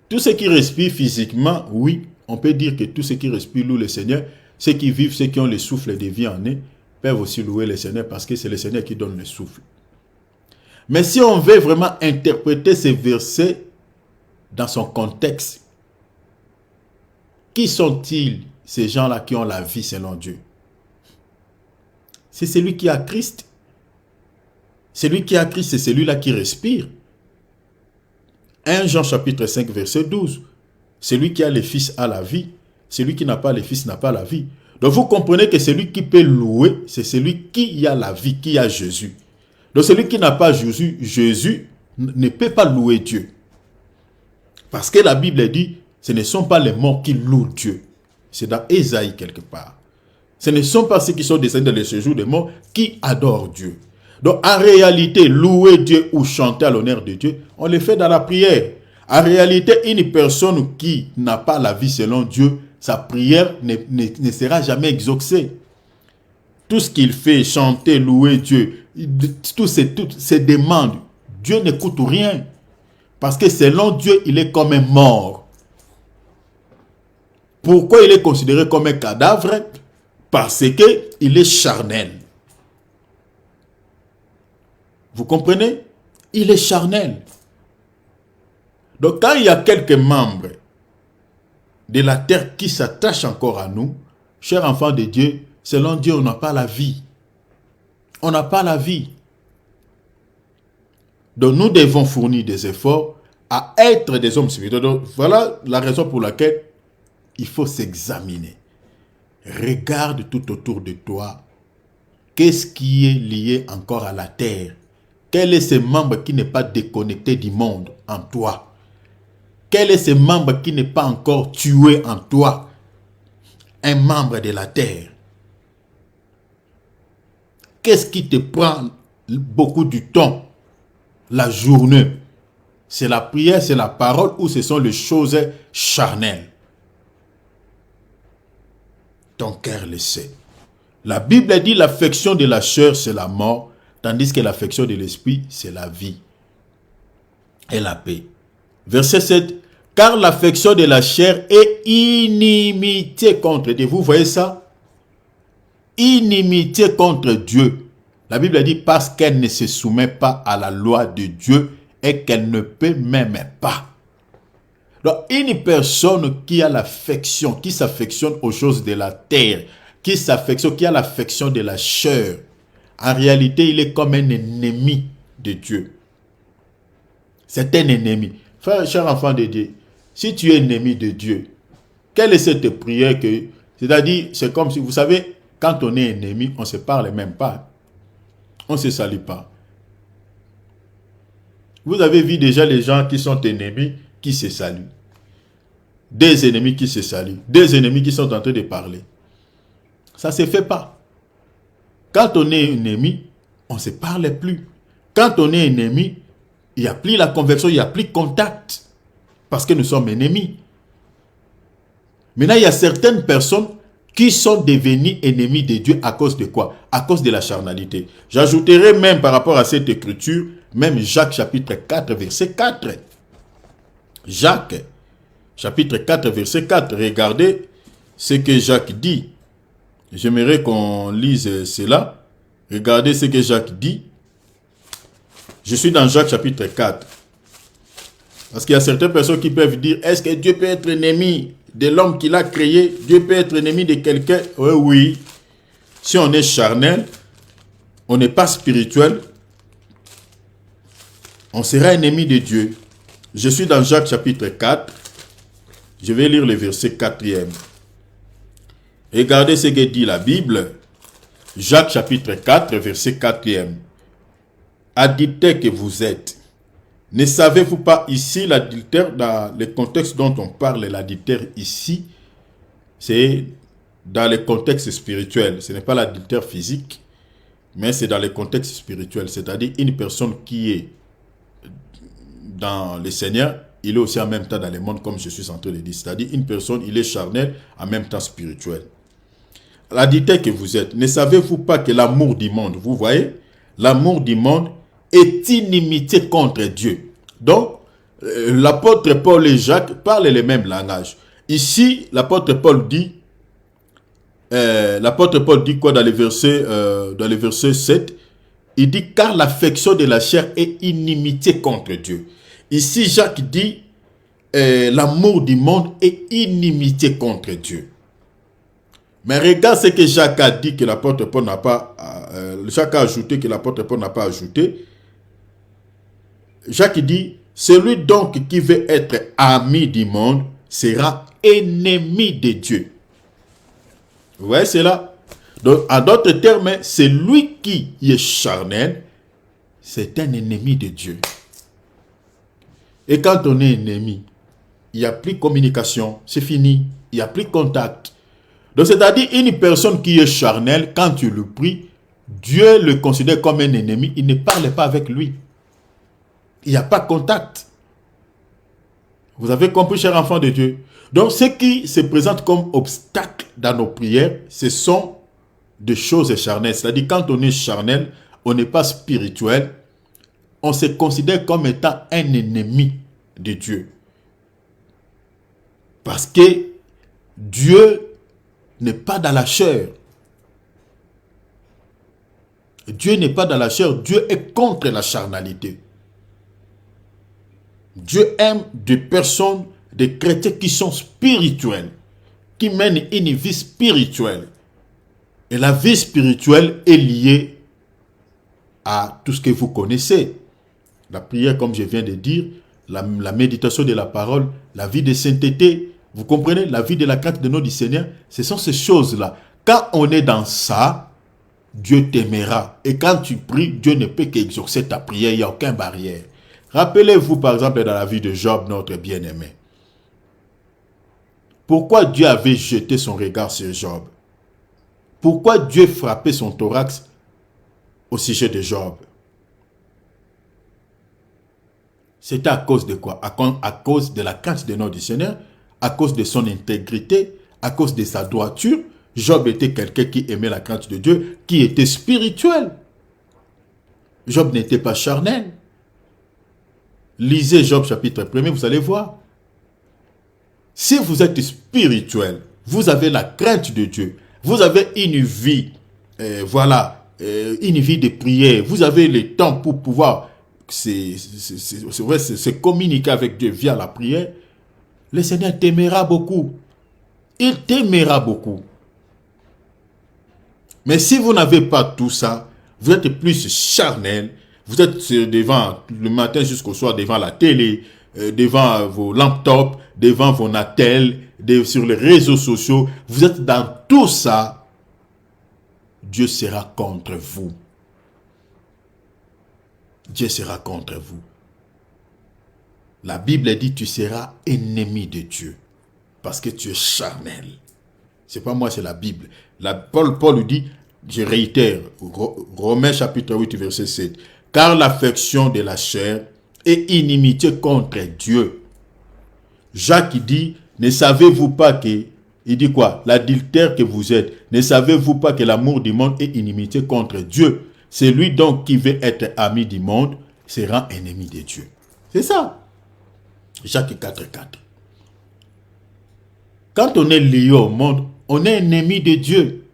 Tous ceux qui respirent physiquement, oui, on peut dire que tous ceux qui respirent louent le Seigneur. Ceux qui vivent, ceux qui ont le souffle de vie en eux, peuvent aussi louer le Seigneur parce que c'est le Seigneur qui donne le souffle. Mais si on veut vraiment interpréter ces versets dans son contexte, qui sont-ils, ces gens-là qui ont la vie selon Dieu? C'est celui qui a Christ. Celui qui a Christ, c'est celui-là qui respire. 1 Jean chapitre 5, verset 12. Celui qui a le Fils a la vie. Celui qui n'a pas le Fils n'a pas la vie. Donc vous comprenez que celui qui peut louer, c'est celui qui a la vie, qui a Jésus. Donc celui qui n'a pas Jésus, Jésus ne peut pas louer Dieu. Parce que la Bible dit, ce ne sont pas les morts qui louent Dieu. C'est dans Ésaïe quelque part. Ce ne sont pas ceux qui sont descendus dans le séjour des morts qui adorent Dieu. Donc en réalité, louer Dieu ou chanter à l'honneur de Dieu, on le fait dans la prière. En réalité, une personne qui n'a pas la vie selon Dieu, sa prière ne sera jamais exaucée. Tout ce qu'il fait, chanter, louer Dieu, toutes ces demandes, Dieu n'écoute rien. Parce que selon Dieu, il est comme un mort. Pourquoi il est considéré comme un cadavre? Parce qu'il est charnel. Vous comprenez? Il est charnel. Donc quand il y a quelques membres de la terre qui s'attachent encore à nous, chers enfants de Dieu, selon Dieu, on n'a pas la vie. On n'a pas la vie. Donc nous devons fournir des efforts à être des hommes spirituels. Donc voilà la raison pour laquelle il faut s'examiner. Regarde tout autour de toi. Qu'est-ce qui est lié encore à la terre? Quel est ce membre qui n'est pas déconnecté du monde en toi? Quel est ce membre qui n'est pas encore tué en toi? Un membre de la terre. Qu'est-ce qui te prend beaucoup du temps? La journée. C'est la prière, c'est la parole ou ce sont les choses charnelles? Ton cœur le sait. La Bible dit l'affection de la chair, c'est la mort, tandis que l'affection de l'esprit, c'est la vie et la paix. Verset 7. Car l'affection de la chair est inimitié contre Dieu. Vous voyez ça? Inimitié contre Dieu. La Bible dit parce qu'elle ne se soumet pas à la loi de Dieu et qu'elle ne peut même pas. Donc, une personne qui a l'affection, qui s'affectionne aux choses de la terre, qui a l'affection de la chair, en réalité, il est comme un ennemi de Dieu. C'est un ennemi. Frère, cher enfant de Dieu, si tu es ennemi de Dieu, quelle est cette prière que... C'est-à-dire, c'est comme si, vous savez, quand on est ennemi, on ne se parle même pas. On ne se salue pas. Vous avez vu déjà les gens qui sont ennemis, qui se saluent. Des ennemis qui se saluent. Des ennemis qui sont en train de parler. Ça ne se fait pas. Quand on est ennemi, on ne se parle plus. Quand on est ennemi, il n'y a plus la conversion, il n'y a plus de contact. Parce que nous sommes ennemis. Maintenant, il y a certaines personnes qui sont devenues ennemis de Dieu à cause de quoi? À cause de la charnalité. J'ajouterai même par rapport à cette écriture, même Jacques chapitre 4, verset 4. Jacques chapitre 4, verset 4. Regardez ce que Jacques dit. J'aimerais qu'on lise cela. Regardez ce que Jacques dit. Je suis dans Jacques chapitre 4. Parce qu'il y a certaines personnes qui peuvent dire, est-ce que Dieu peut être ennemi de l'homme qu'il a créé? Dieu peut être ennemi de quelqu'un? Oui, oui. Si on est charnel, on n'est pas spirituel, on sera ennemi de Dieu. Je suis dans Jacques chapitre 4. Je vais lire le verset 4e. Regardez ce que dit la Bible. Jacques chapitre 4, verset 4e. Adultère que vous êtes. Ne savez-vous pas ici l'adultère, dans le contexte dont on parle, l'adultère ici, c'est dans le contexte spirituel. Ce n'est pas l'adultère physique, mais c'est dans le contexte spirituel. C'est-à-dire une personne qui est dans le Seigneur, il est aussi en même temps dans le monde, comme je suis en train de dire. C'est-à-dire une personne, il est charnel, en même temps spirituel. L'adultère que vous êtes, ne savez-vous pas que l'amour du monde, vous voyez, l'amour du monde est inimitié contre Dieu. Donc, l'apôtre Paul et Jacques parlent le même langage. Ici, l'apôtre Paul dit quoi dans le verset 7? Il dit, car l'affection de la chair est inimitié contre Dieu. Ici, Jacques dit, l'amour du monde est inimitié contre Dieu. Mais regarde ce que Jacques a dit que l'apôtre Paul n'a pas, Jacques a ajouté que l'apôtre Paul n'a pas ajouté. Jacques dit, celui donc qui veut être ami du monde sera ennemi de Dieu. Vous voyez cela? Donc, en d'autres termes, celui qui est charnel, c'est un ennemi de Dieu. Et quand on est ennemi, il n'y a plus de communication, c'est fini, il n'y a plus de contact. Donc, c'est-à-dire, une personne qui est charnelle, quand tu le pries, Dieu le considère comme un ennemi, il ne parle pas avec lui. Il n'y a pas de contact. Vous avez compris, chers enfants de Dieu? Donc, ce qui se présente comme obstacle dans nos prières, ce sont des choses charnelles. C'est-à-dire, quand on est charnel, on n'est pas spirituel, on se considère comme étant un ennemi de Dieu. Parce que Dieu n'est pas dans la chair. Dieu n'est pas dans la chair, Dieu est contre la charnalité. Dieu aime des personnes, des chrétiens qui sont spirituels, qui mènent une vie spirituelle. Et la vie spirituelle est liée à tout ce que vous connaissez. La prière, comme je viens de dire, la méditation de la parole, la vie de sainteté, vous comprenez, la vie de la crainte de notre Seigneur, ce sont ces choses-là. Quand on est dans ça, Dieu t'aimera. Et quand tu pries, Dieu ne peut qu'exaucer ta prière, il n'y a aucune barrière. Rappelez-vous par exemple dans la vie de Job, notre bien-aimé. Pourquoi Dieu avait jeté son regard sur Job? Pourquoi Dieu frappait son thorax au sujet de Job? C'était à cause de quoi? À cause de la crainte de notre Seigneur, à cause de son intégrité, à cause de sa droiture. Job était quelqu'un qui aimait la crainte de Dieu, qui était spirituel. Job n'était pas charnel. Lisez Job chapitre 1er, vous allez voir. Si vous êtes spirituel, vous avez la crainte de Dieu, vous avez une vie, une vie de prière, vous avez le temps pour pouvoir se communiquer avec Dieu via la prière, le Seigneur t'aimera beaucoup. Il t'aimera beaucoup. Mais si vous n'avez pas tout ça, vous êtes plus charnel, vous êtes devant, le matin jusqu'au soir, devant la télé, devant vos laptops, devant vos natels, sur les réseaux sociaux, vous êtes dans tout ça, Dieu sera contre vous. Dieu sera contre vous. La Bible dit tu seras ennemi de Dieu parce que tu es charnel. C'est pas moi, c'est la Bible. Paul lui dit, je réitère, Romains chapitre 8, verset 7. Car l'affection de la chair est inimitié contre Dieu. Jacques dit, ne savez-vous pas que, il dit quoi? L'adultère que vous êtes, ne savez-vous pas que l'amour du monde est inimitié contre Dieu? C'est lui donc qui veut être ami du monde, sera ennemi de Dieu. C'est ça. Jacques 4, 4. Quand on est lié au monde, on est ennemi de Dieu.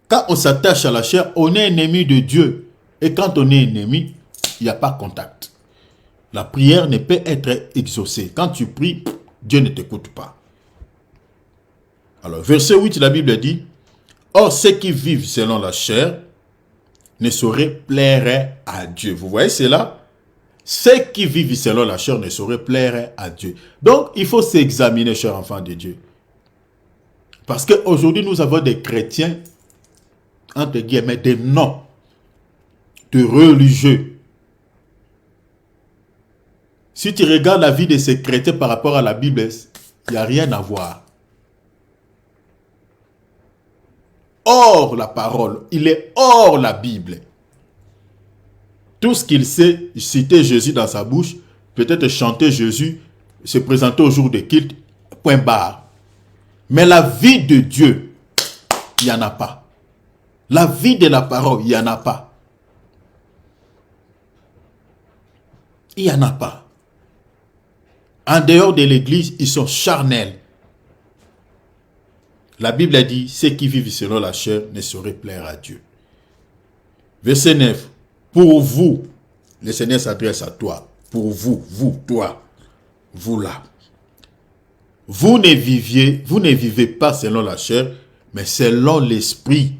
Quand on s'attache à la chair, on est ennemi de Dieu. Et quand on est ennemi, il n'y a pas contact. La prière ne peut être exaucée. Quand tu pries, Dieu ne t'écoute pas. Alors, verset 8, la Bible dit, « Or, ceux qui vivent selon la chair ne sauraient plaire à Dieu. » Vous voyez cela? Ceux qui vivent selon la chair ne sauraient plaire à Dieu. Donc, il faut s'examiner, chers enfants de Dieu. Parce qu'aujourd'hui, nous avons des chrétiens, entre guillemets, des noms de religieux. Si tu regardes la vie de ces chrétiens par rapport à la Bible, il n'y a rien à voir. Hors la parole, il est hors la Bible. Tout ce qu'il sait, citer Jésus dans sa bouche, peut-être chanter Jésus, se présenter au jour de culte, point barre. Mais la vie de Dieu, il n'y en a pas. La vie de la parole, il n'y en a pas. Il n'y en a pas. En dehors de l'église, ils sont charnels. La Bible a dit, ceux qui vivent selon la chair ne sauraient plaire à Dieu. Verset 9. Pour vous, le Seigneur s'adresse à toi. Pour vous, toi, vous là. Vous ne vivez pas selon la chair, mais selon l'esprit.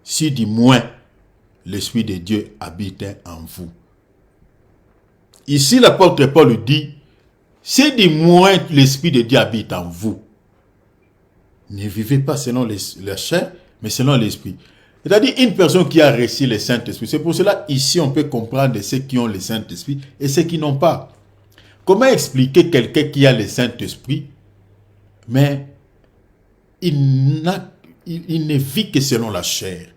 Si du moins l'esprit de Dieu habite en vous. Ici, l'apôtre Paul dit, si du moins l'esprit de Dieu habite en vous, ne vivez pas selon la chair, mais selon l'esprit. C'est-à-dire une personne qui a reçu le Saint-Esprit. C'est pour cela, ici, on peut comprendre ceux qui ont le Saint-Esprit et ceux qui n'ont pas. Comment expliquer quelqu'un qui a le Saint-Esprit, mais il ne vit que selon la chair.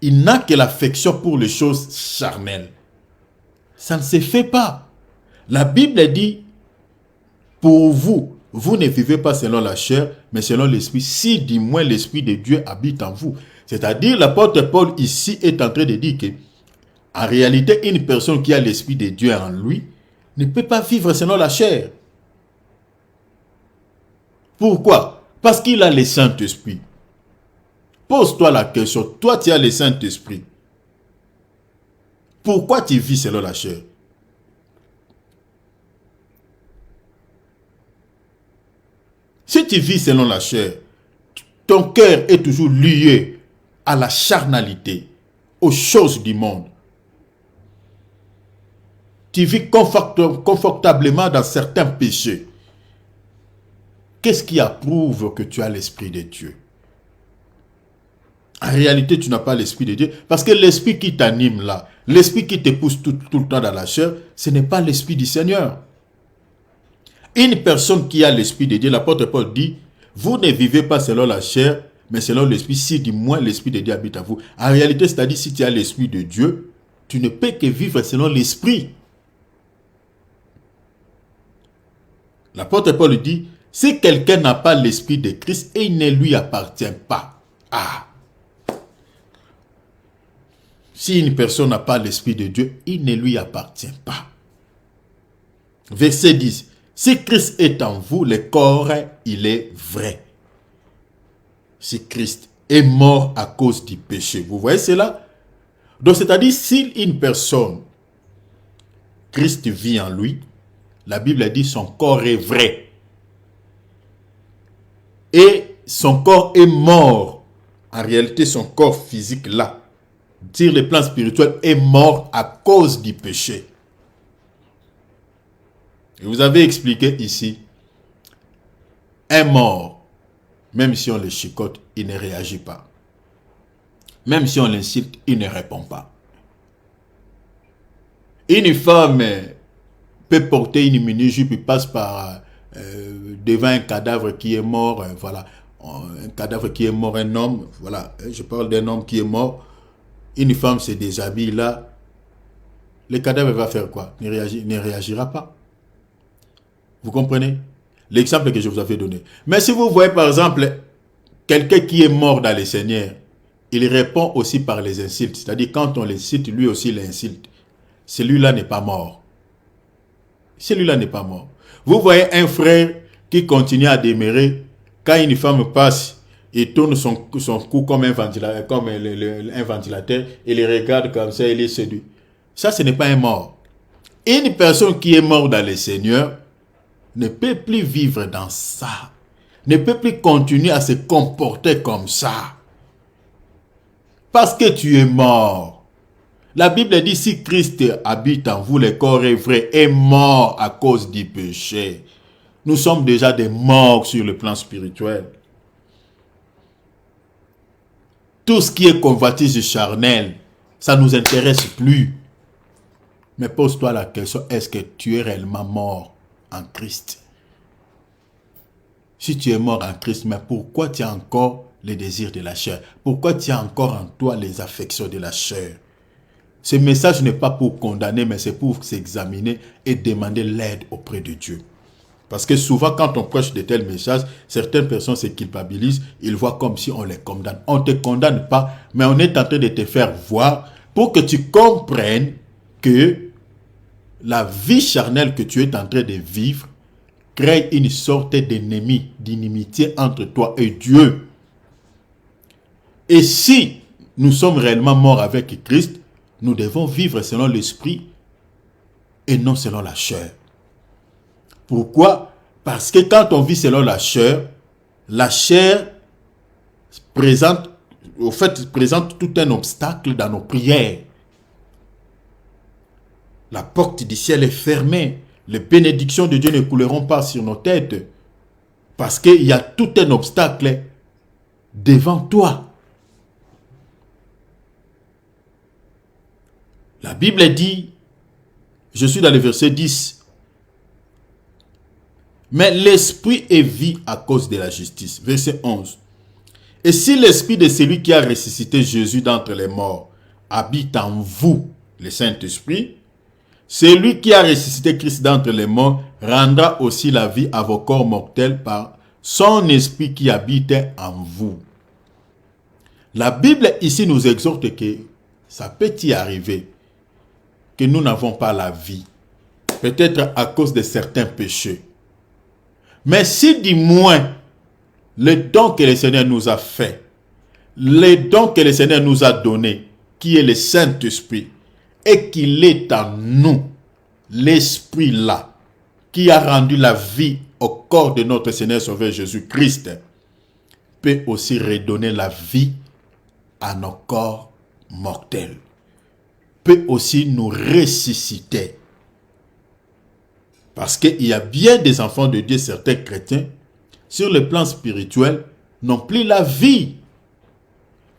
Il n'a que l'affection pour les choses charnelles. Ça ne se fait pas. La Bible dit, pour vous, vous ne vivez pas selon la chair, mais selon l'esprit, si du moins l'esprit de Dieu habite en vous. C'est-à-dire, l'apôtre Paul ici est en train de dire que, en réalité, une personne qui a l'esprit de Dieu en lui ne peut pas vivre selon la chair. Pourquoi? Parce qu'il a le Saint-Esprit. Pose-toi la question, toi tu as le Saint-Esprit. Pourquoi tu vis selon la chair? Si tu vis selon la chair, ton cœur est toujours lié à la charnalité, aux choses du monde. Tu vis confortablement dans certains péchés. Qu'est-ce qui approuve que tu as l'Esprit de Dieu? En réalité, tu n'as pas l'Esprit de Dieu. Parce que l'Esprit qui t'anime là, l'Esprit qui te pousse tout le temps dans la chair, ce n'est pas l'Esprit du Seigneur. Une personne qui a l'Esprit de Dieu, l'apôtre Paul dit, vous ne vivez pas selon la chair, mais selon l'Esprit, si du moins l'Esprit de Dieu habite en vous. En réalité, c'est-à-dire, si tu as l'Esprit de Dieu, tu ne peux que vivre selon l'Esprit. L'apôtre Paul dit, si quelqu'un n'a pas l'Esprit de Christ, il ne lui appartient pas. Ah! Si une personne n'a pas l'Esprit de Dieu, il ne lui appartient pas. Verset 10. Si Christ est en vous, le corps, il est vrai. Si Christ est mort à cause du péché. Vous voyez cela? Donc, c'est-à-dire, si une personne, Christ vit en lui, la Bible dit son corps est vrai. Et son corps est mort. En réalité, son corps physique là, sur le plan spirituel, est mort à cause du péché. Et vous avez expliqué ici, un mort Même si on le chicote, il ne réagit pas. Même si on l'insulte, il ne répond pas. Une femme peut porter une mini-jupe, il passe par devant un cadavre qui est mort, voilà. Un cadavre qui est mort, un homme, voilà. Je parle d'un homme qui est mort. Une femme se déshabille là. Le cadavre va faire quoi? Ne réagira pas. Vous comprenez? L'exemple que je vous avais donné. Mais si vous voyez par exemple quelqu'un qui est mort dans le Seigneur, il répond aussi par les insultes. C'est-à-dire quand on l'insulte, lui aussi l'insulte. Celui-là n'est pas mort. Celui-là n'est pas mort. Vous voyez un frère qui continue à demeurer. Quand une femme passe, il tourne son cou comme un ventilateur, un ventilateur, et il regarde comme ça, il est séduit. Ça, ce n'est pas un mort. Une personne qui est morte dans le Seigneur ne peut plus vivre dans ça. Ne peut plus continuer à se comporter comme ça. Parce que tu es mort. La Bible dit, si Christ habite en vous, le corps est vrai, est mort à cause du péché. Nous sommes déjà des morts sur le plan spirituel. Tout ce qui est convoitise charnelle, ça ne nous intéresse plus. Mais pose-toi la question, est-ce que tu es réellement mort en Christ? Si tu es mort en Christ, mais pourquoi tu as encore les désirs de la chair? Pourquoi tu as encore en toi les affections de la chair? Ce message n'est pas pour condamner, mais c'est pour s'examiner et demander l'aide auprès de Dieu. Parce que souvent, quand on prêche de tels messages, certaines personnes se culpabilisent, ils voient comme si on les condamne. On ne te condamne pas, mais on est en train de te faire voir pour que tu comprennes que la vie charnelle que tu es en train de vivre crée une sorte d'ennemi, d'inimitié entre toi et Dieu. Et si nous sommes réellement morts avec Christ, nous devons vivre selon l'esprit et non selon la chair. Pourquoi? Parce que quand on vit selon la chair présente tout un obstacle dans nos prières. La porte du ciel est fermée. Les bénédictions de Dieu ne couleront pas sur nos têtes. Parce qu'il y a tout un obstacle devant toi. La Bible dit, je suis dans le verset 10, mais l'esprit est vie à cause de la justice. Verset 11. Et si l'esprit de celui qui a ressuscité Jésus d'entre les morts habite en vous, le Saint-Esprit, celui qui a ressuscité Christ d'entre les morts rendra aussi la vie à vos corps mortels par son esprit qui habite en vous. La Bible ici nous exhorte que ça peut y arriver que nous n'avons pas la vie. Peut-être à cause de certains péchés. Mais si du moins le don que le Seigneur nous a fait, le don que le Seigneur nous a donné, qui est le Saint-Esprit, et qu'il est en nous, l'Esprit là, qui a rendu la vie au corps de notre Seigneur Sauveur Jésus-Christ, peut aussi redonner la vie à nos corps mortels, peut aussi nous ressusciter. Parce qu'il y a bien des enfants de Dieu, certains chrétiens, sur le plan spirituel, n'ont plus la vie.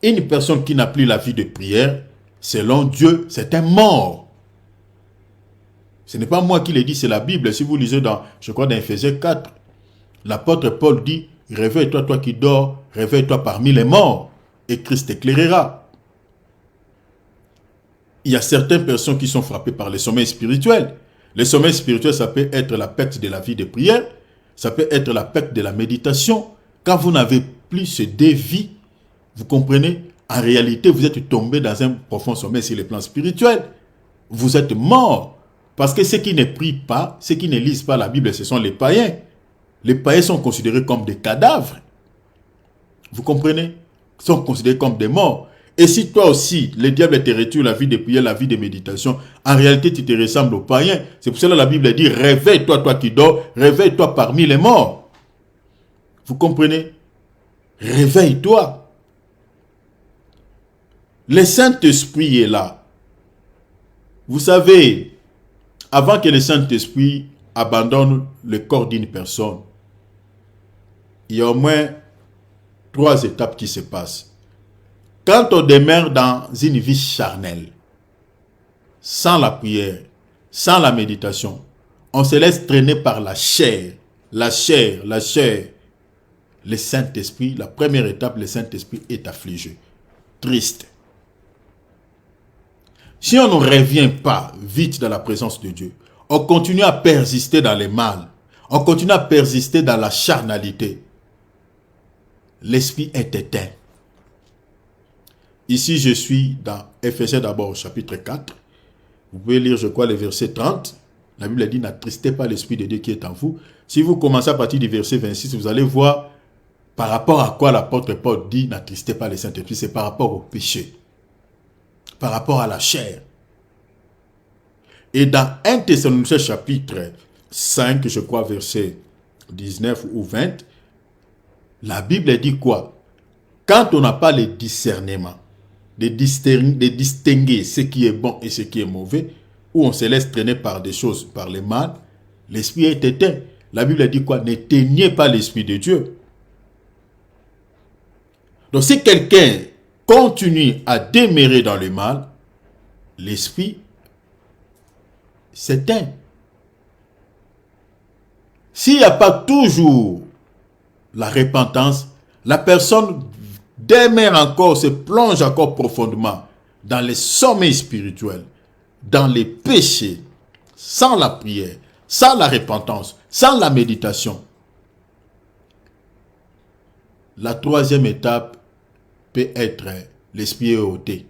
Une personne qui n'a plus la vie de prière, selon Dieu, c'est un mort. Ce n'est pas moi qui le dis, c'est la Bible. Si vous lisez dans, je crois dans Ephésiens 4, l'apôtre Paul dit, réveille-toi, toi qui dors, réveille-toi parmi les morts, et Christ t'éclairera. Il y a certaines personnes qui sont frappées par le sommeil spirituel. Le sommeil spirituel, ça peut être la perte de la vie de prière, ça peut être la perte de la méditation. Quand vous n'avez plus ce dévi, vous comprenez, en réalité, vous êtes tombé dans un profond sommeil sur le plan spirituel. Vous êtes mort. Parce que ceux qui ne prient pas, ceux qui ne lisent pas la Bible, ce sont les païens. Les païens sont considérés comme des cadavres. Vous comprenez? Ils sont considérés comme des morts. Et si toi aussi, le diable te retire la vie de prière, la vie de méditation, en réalité, tu te ressembles aux païens. C'est pour cela que la Bible dit, réveille-toi, toi qui dors, réveille-toi parmi les morts. Vous comprenez? Réveille-toi. Le Saint-Esprit est là. Vous savez, avant que le Saint-Esprit abandonne le corps d'une personne, il y a au moins 3 étapes qui se passent. Quand on demeure dans une vie charnelle, sans la prière, sans la méditation, on se laisse traîner par la chair. La chair. Le Saint-Esprit, la première étape, le Saint-Esprit est affligé, triste. Si on ne revient pas vite dans la présence de Dieu, on continue à persister dans le mal, on continue à persister dans la charnalité, l'esprit est éteint. Ici, je suis dans Éphésiens d'abord, chapitre 4. Vous pouvez lire, je crois, le verset 30. La Bible dit, n'attristez pas l'Esprit de Dieu qui est en vous. Si vous commencez à partir du verset 26, vous allez voir par rapport à quoi l'apôtre Paul dit, n'attristez pas le Saint-Esprit. C'est par rapport au péché, par rapport à la chair. Et dans 1 Thessaloniciens chapitre 5, je crois, verset 19 ou 20, la Bible dit quoi? Quand on n'a pas le discernement, de distinguer ce qui est bon et ce qui est mauvais, où on se laisse traîner par des choses, par le mal, l'esprit est éteint. La Bible dit quoi? N'éteignez pas l'esprit de Dieu. Donc si quelqu'un continue à demeurer dans le mal, l'esprit s'éteint. S'il n'y a pas toujours la repentance, la personne demeure encore, se plonge encore profondément dans les sommets spirituels, dans les péchés, sans la prière, sans la repentance, sans la méditation. La troisième étape peut être l'esprit est ôté.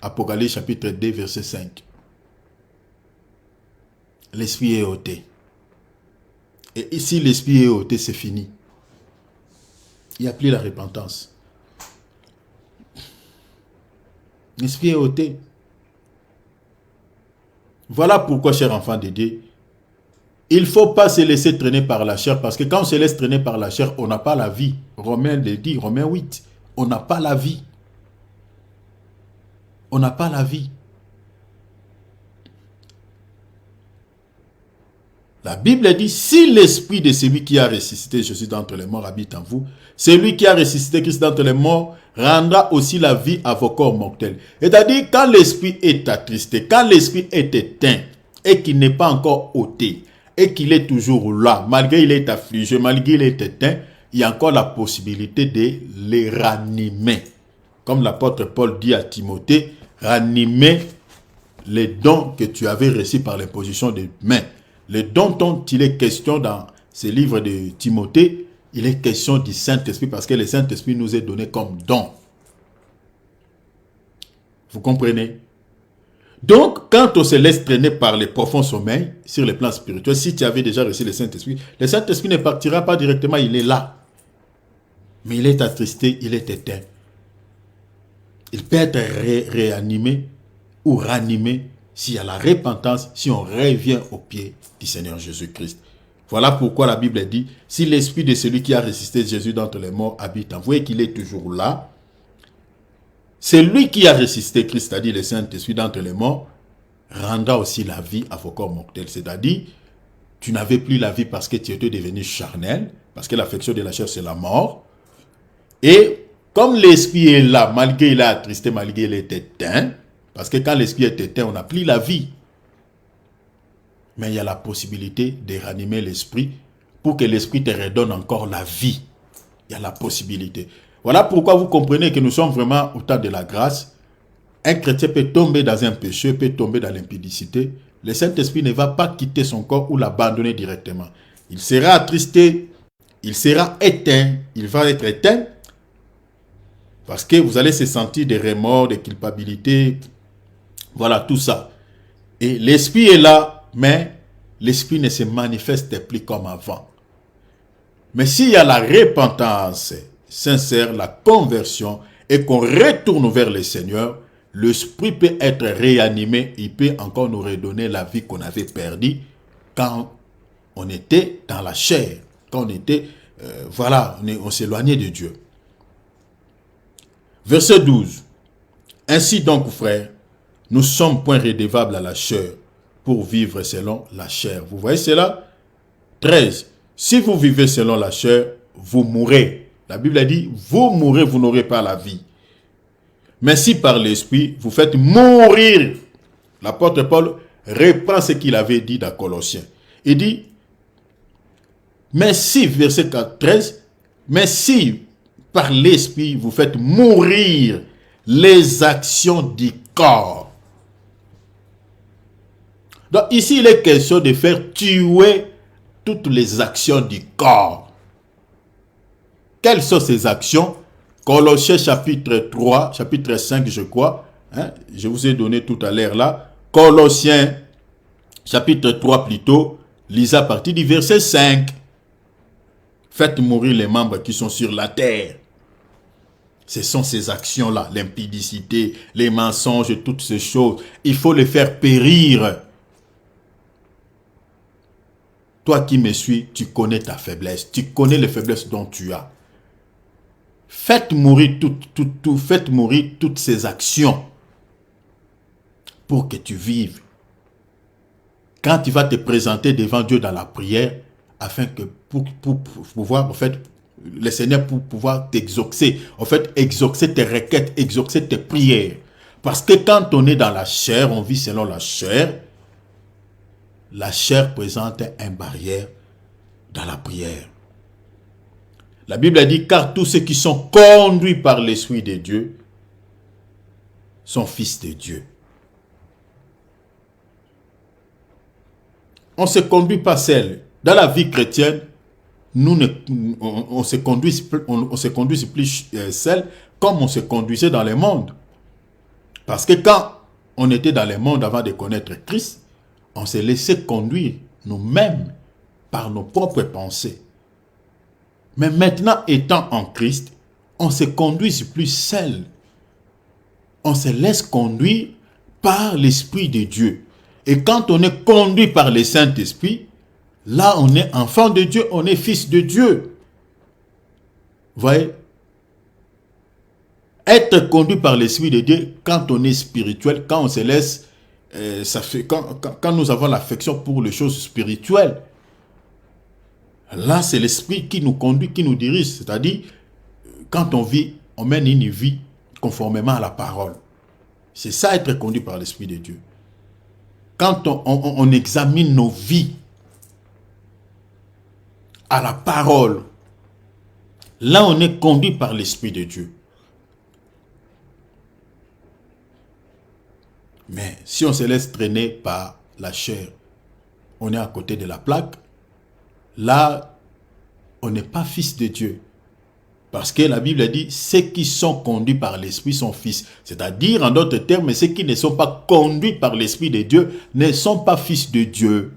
Apocalypse chapitre 2, verset 5. L'esprit est ôté. Et ici, l'esprit est ôté, c'est fini. Il n'y a plus la repentance. L'esprit est ôté. Voilà pourquoi, chers enfants de Dieu, il ne faut pas se laisser traîner par la chair, parce que quand on se laisse traîner par la chair, on n'a pas la vie. Romains le dit, Romains 8, on n'a pas la vie. On n'a pas la vie. La Bible dit, si l'esprit de celui qui a ressuscité Jésus d'entre les morts habite en vous, celui qui a ressuscité Christ d'entre les morts rendra aussi la vie à vos corps mortels. C'est-à-dire, quand l'esprit est attristé, quand l'esprit est éteint, et qu'il n'est pas encore ôté, et qu'il est toujours là, malgré qu'il est affligé, malgré qu'il est éteint, il y a encore la possibilité de les ranimer. Comme l'apôtre Paul dit à Timothée, ranimer les dons que tu avais reçus par l'imposition des mains. Les dons dont il est question dans ce livre de Timothée, il est question du Saint-Esprit parce que le Saint-Esprit nous est donné comme don. Vous comprenez? Donc, quand on se laisse traîner par les profonds sommeils, sur le plan spirituel, si tu avais déjà reçu le Saint-Esprit ne partira pas directement, il est là. Mais il est attristé, il est éteint. Il peut être réanimé ou ranimé s'il y a la repentance, si on revient au pied du Seigneur Jésus-Christ. Voilà pourquoi la Bible dit, si l'esprit de celui qui a résisté Jésus d'entre les morts habite en vous et qu'il est toujours là, c'est lui qui a résisté Christ, c'est-à-dire le Saint-Esprit d'entre les morts, rendra aussi la vie à vos corps mortels. C'est-à-dire, tu n'avais plus la vie parce que tu étais devenu charnel, parce que l'affection de la chair, c'est la mort. Et comme l'esprit est là, malgré il est attristé, malgré il est éteint, parce que quand l'esprit est éteint, on n'a plus la vie. Mais il y a la possibilité de ranimer l'esprit pour que l'esprit te redonne encore la vie. Il y a la possibilité. Voilà pourquoi vous comprenez que nous sommes vraiment au temps de la grâce. Un chrétien peut tomber dans un péché, peut tomber dans l'impudicité. Le Saint-Esprit ne va pas quitter son corps ou l'abandonner directement. Il sera attristé, il sera éteint, il va être éteint. Parce que vous allez se sentir des remords, des culpabilités. Voilà, tout ça. Et l'esprit est là, mais l'esprit ne se manifeste plus comme avant. Mais s'il y a la repentance sincère, la conversion, et qu'on retourne vers le Seigneur, l'esprit peut être réanimé, il peut encore nous redonner la vie qu'on avait perdue quand on était dans la chair, quand on était, on s'éloignait de Dieu. Verset 12. Ainsi donc, frères, nous sommes point redevables à la chair pour vivre selon la chair. Vous voyez cela? 13. Si vous vivez selon la chair, vous mourrez. La Bible a dit, vous mourrez, vous n'aurez pas la vie. Mais si par l'Esprit, vous faites mourir, l'apôtre Paul reprend ce qu'il avait dit dans Colossiens. Il dit, mais si, verset 13, mais si par l'Esprit, vous faites mourir les actions du corps. Donc ici, il est question de faire tuer toutes les actions du corps. Quelles sont ces actions? Colossiens chapitre 3, chapitre 5, je crois. Hein? Je vous ai donné tout à l'heure là. Colossiens chapitre 3 plutôt. Lisez à partir du verset 5. Faites mourir les membres qui sont sur la terre. Ce sont ces actions-là, l'impudicité, les mensonges, toutes ces choses. Il faut les faire périr. Toi qui me suis, tu connais ta faiblesse. Tu connais les faiblesses dont tu as. Faites mourir faites mourir toutes ces actions pour que tu vives. Quand tu vas te présenter devant Dieu dans la prière, afin que pour pouvoir, en fait, le Seigneur pour pouvoir t'exaucer, en fait, exaucer tes requêtes, exaucer tes prières. Parce que quand on est dans la chair, on vit selon la chair présente une barrière dans la prière. La Bible a dit, car tous ceux qui sont conduits par l'Esprit de Dieu sont fils de Dieu. On ne se conduit pas seul. Dans la vie chrétienne, on se conduit plus seul comme on se conduisait dans le monde. Parce que quand on était dans le monde avant de connaître Christ, on s'est laissé conduire nous-mêmes par nos propres pensées. Mais maintenant, étant en Christ, on ne se conduit plus seul. On se laisse conduire par l'Esprit de Dieu. Et quand on est conduit par le Saint-Esprit, là, on est enfant de Dieu, on est fils de Dieu. Vous voyez? Être conduit par l'Esprit de Dieu, quand on est spirituel, quand on se laisse, quand nous avons l'affection pour les choses spirituelles, là, c'est l'Esprit qui nous conduit, qui nous dirige. C'est-à-dire, quand on vit, on mène une vie conformément à la parole. C'est ça, être conduit par l'Esprit de Dieu. Quand on examine nos vies à la parole, là, on est conduit par l'Esprit de Dieu. Mais si on se laisse traîner par la chair, on est à côté de la plaque, là, on n'est pas fils de Dieu. Parce que la Bible dit, ceux qui sont conduits par l'Esprit sont fils. C'est-à-dire, en d'autres termes, ceux qui ne sont pas conduits par l'Esprit de Dieu ne sont pas fils de Dieu.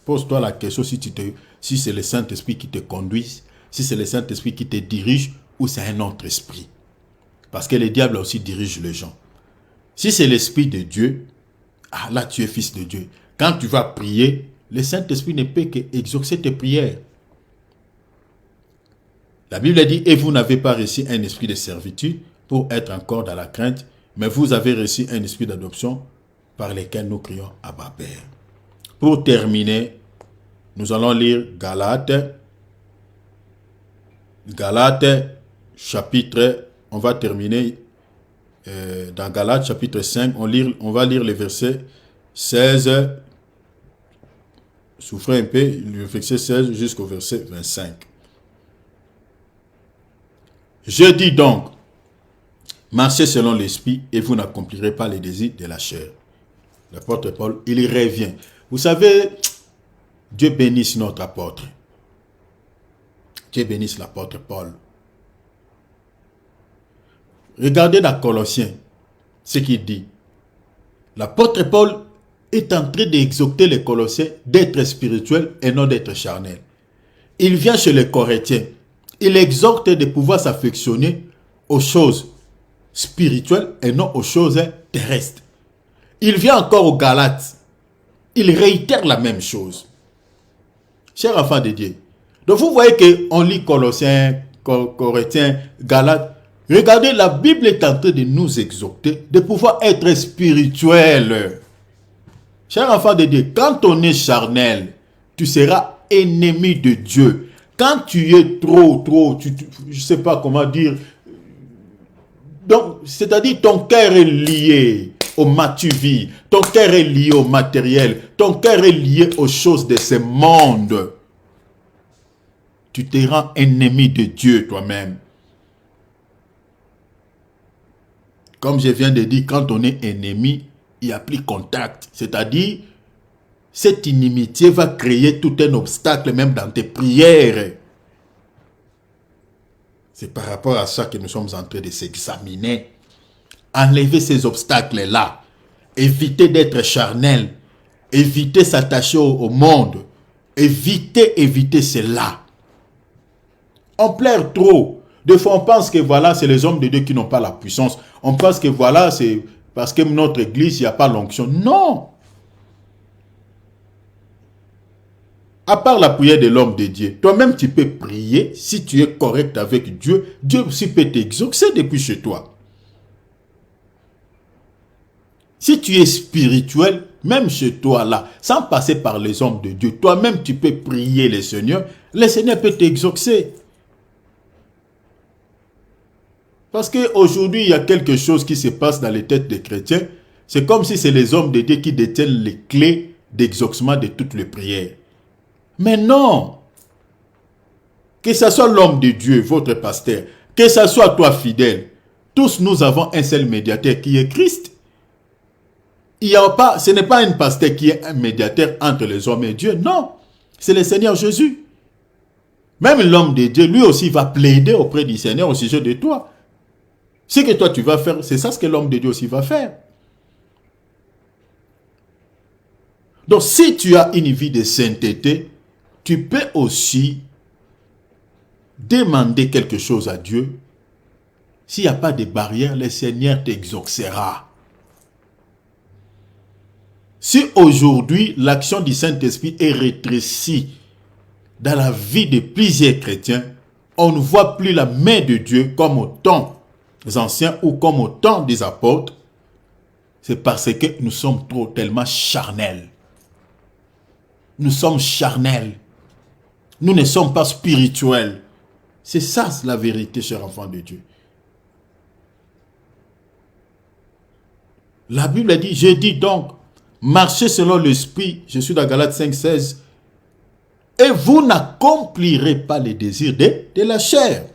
Pose-toi la question si c'est le Saint-Esprit qui te conduit, si c'est le Saint-Esprit qui te dirige, ou c'est un autre esprit. Parce que le diable aussi dirige les gens. Si c'est l'Esprit de Dieu, là tu es fils de Dieu. Quand tu vas prier, le Saint-Esprit ne peut qu'exaucer tes prières. La Bible dit, et vous n'avez pas reçu un esprit de servitude pour être encore dans la crainte, mais vous avez reçu un esprit d'adoption par lequel nous crions Abba Père. Pour terminer, nous allons lire Galates chapitre, on va terminer dans Galates chapitre 5, on va lire les versets 16, souffrez un peu, le verset 16 jusqu'au verset 25. Je dis donc, marchez selon l'esprit et vous n'accomplirez pas les désirs de la chair. L'apôtre Paul, il y revient. Vous savez, Dieu bénisse notre apôtre. Dieu bénisse l'apôtre Paul. Regardez dans Colossiens ce qu'il dit. L'apôtre Paul est en train d'exhorter les Colossiens d'être spirituels et non d'être charnels. Il vient chez les Corinthiens. Il exhorte de pouvoir s'affectionner aux choses spirituelles et non aux choses terrestres. Il vient encore aux Galates. Il réitère la même chose. Chers enfants de Dieu. Donc vous voyez qu'on lit Colossiens, Corinthiens, Galates. Regardez, la Bible est en train de nous exhorter de pouvoir être spirituel. Chers enfants de Dieu, quand on est charnel, tu seras ennemi de Dieu. Quand tu es trop, je ne sais pas comment dire, donc, c'est-à-dire ton cœur est lié au matu-vie, ton cœur est lié au matériel, ton cœur est lié aux choses de ce monde. Tu te rends ennemi de Dieu toi-même. Comme je viens de dire, quand on est ennemi, il n'y a plus contact. C'est-à-dire, cette inimitié va créer tout un obstacle même dans tes prières. C'est par rapport à ça que nous sommes en train de s'examiner. Enlever ces obstacles-là. Éviter d'être charnel. Éviter s'attacher au monde. Éviter cela. On plaire trop. Des fois, on pense que voilà, c'est les hommes de Dieu qui n'ont pas la puissance. On pense que voilà, c'est parce que notre église, il n'y a pas l'onction. Non. À part la prière de l'homme de Dieu, toi-même tu peux prier. Si tu es correct avec Dieu, Dieu aussi peut t'exaucer depuis chez toi. Si tu es spirituel, même chez toi là, sans passer par les hommes de Dieu, toi-même tu peux prier le Seigneur peut t'exaucer. Parce qu'aujourd'hui, il y a quelque chose qui se passe dans les têtes des chrétiens. C'est comme si c'est les hommes de Dieu qui détiennent les clés d'exaucement de toutes les prières. Mais non, que ce soit l'homme de Dieu, votre pasteur, que ce soit toi fidèle, tous nous avons un seul médiateur qui est Christ. Il y a pas, ce n'est pas un pasteur qui est un médiateur entre les hommes et Dieu, non, c'est le Seigneur Jésus. Même l'homme de Dieu, lui aussi va plaider auprès du Seigneur au sujet de toi. Ce que toi tu vas faire, c'est ça ce que l'homme de Dieu aussi va faire. Donc si tu as une vie de sainteté, tu peux aussi demander quelque chose à Dieu. S'il n'y a pas de barrière, le Seigneur t'exaucera. Si aujourd'hui l'action du Saint-Esprit est rétrécie dans la vie de plusieurs chrétiens, on ne voit plus la main de Dieu comme au temps des anciens ou comme au temps des apôtres. C'est parce que nous sommes tellement charnels. Nous sommes charnels. Nous ne sommes pas spirituels. C'est ça la vérité, chers enfants de Dieu. La Bible dit, je dis donc, marchez selon l'esprit, je suis dans Galates 5,16, et vous n'accomplirez pas les désirs de la chair.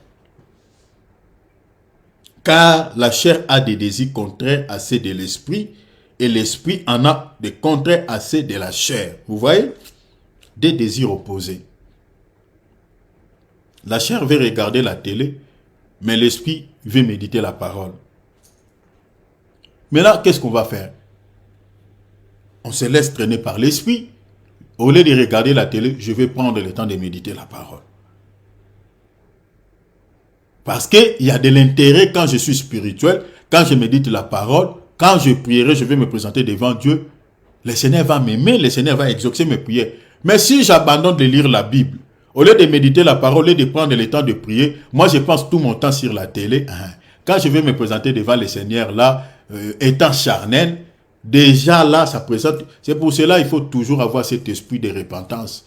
Car la chair a des désirs contraires à ceux de l'esprit, et l'esprit en a des contraires à ceux de la chair. Vous voyez? Des désirs opposés. La chair veut regarder la télé, mais l'esprit veut méditer la parole. Mais là, qu'est-ce qu'on va faire? On se laisse traîner par l'esprit. Au lieu de regarder la télé, je vais prendre le temps de méditer la parole. Parce qu'il y a de l'intérêt quand je suis spirituel, quand je médite la parole, quand je prierai, je vais me présenter devant Dieu. Le Seigneur va m'aimer, le Seigneur va exaucer mes prières. Mais si j'abandonne de lire la Bible, au lieu de méditer la parole, au lieu de prendre le temps de prier, moi je passe tout mon temps sur la télé. Quand je vais me présenter devant le Seigneur, là, étant charnel, déjà là, ça présente. C'est pour cela qu'il faut toujours avoir cet esprit de repentance.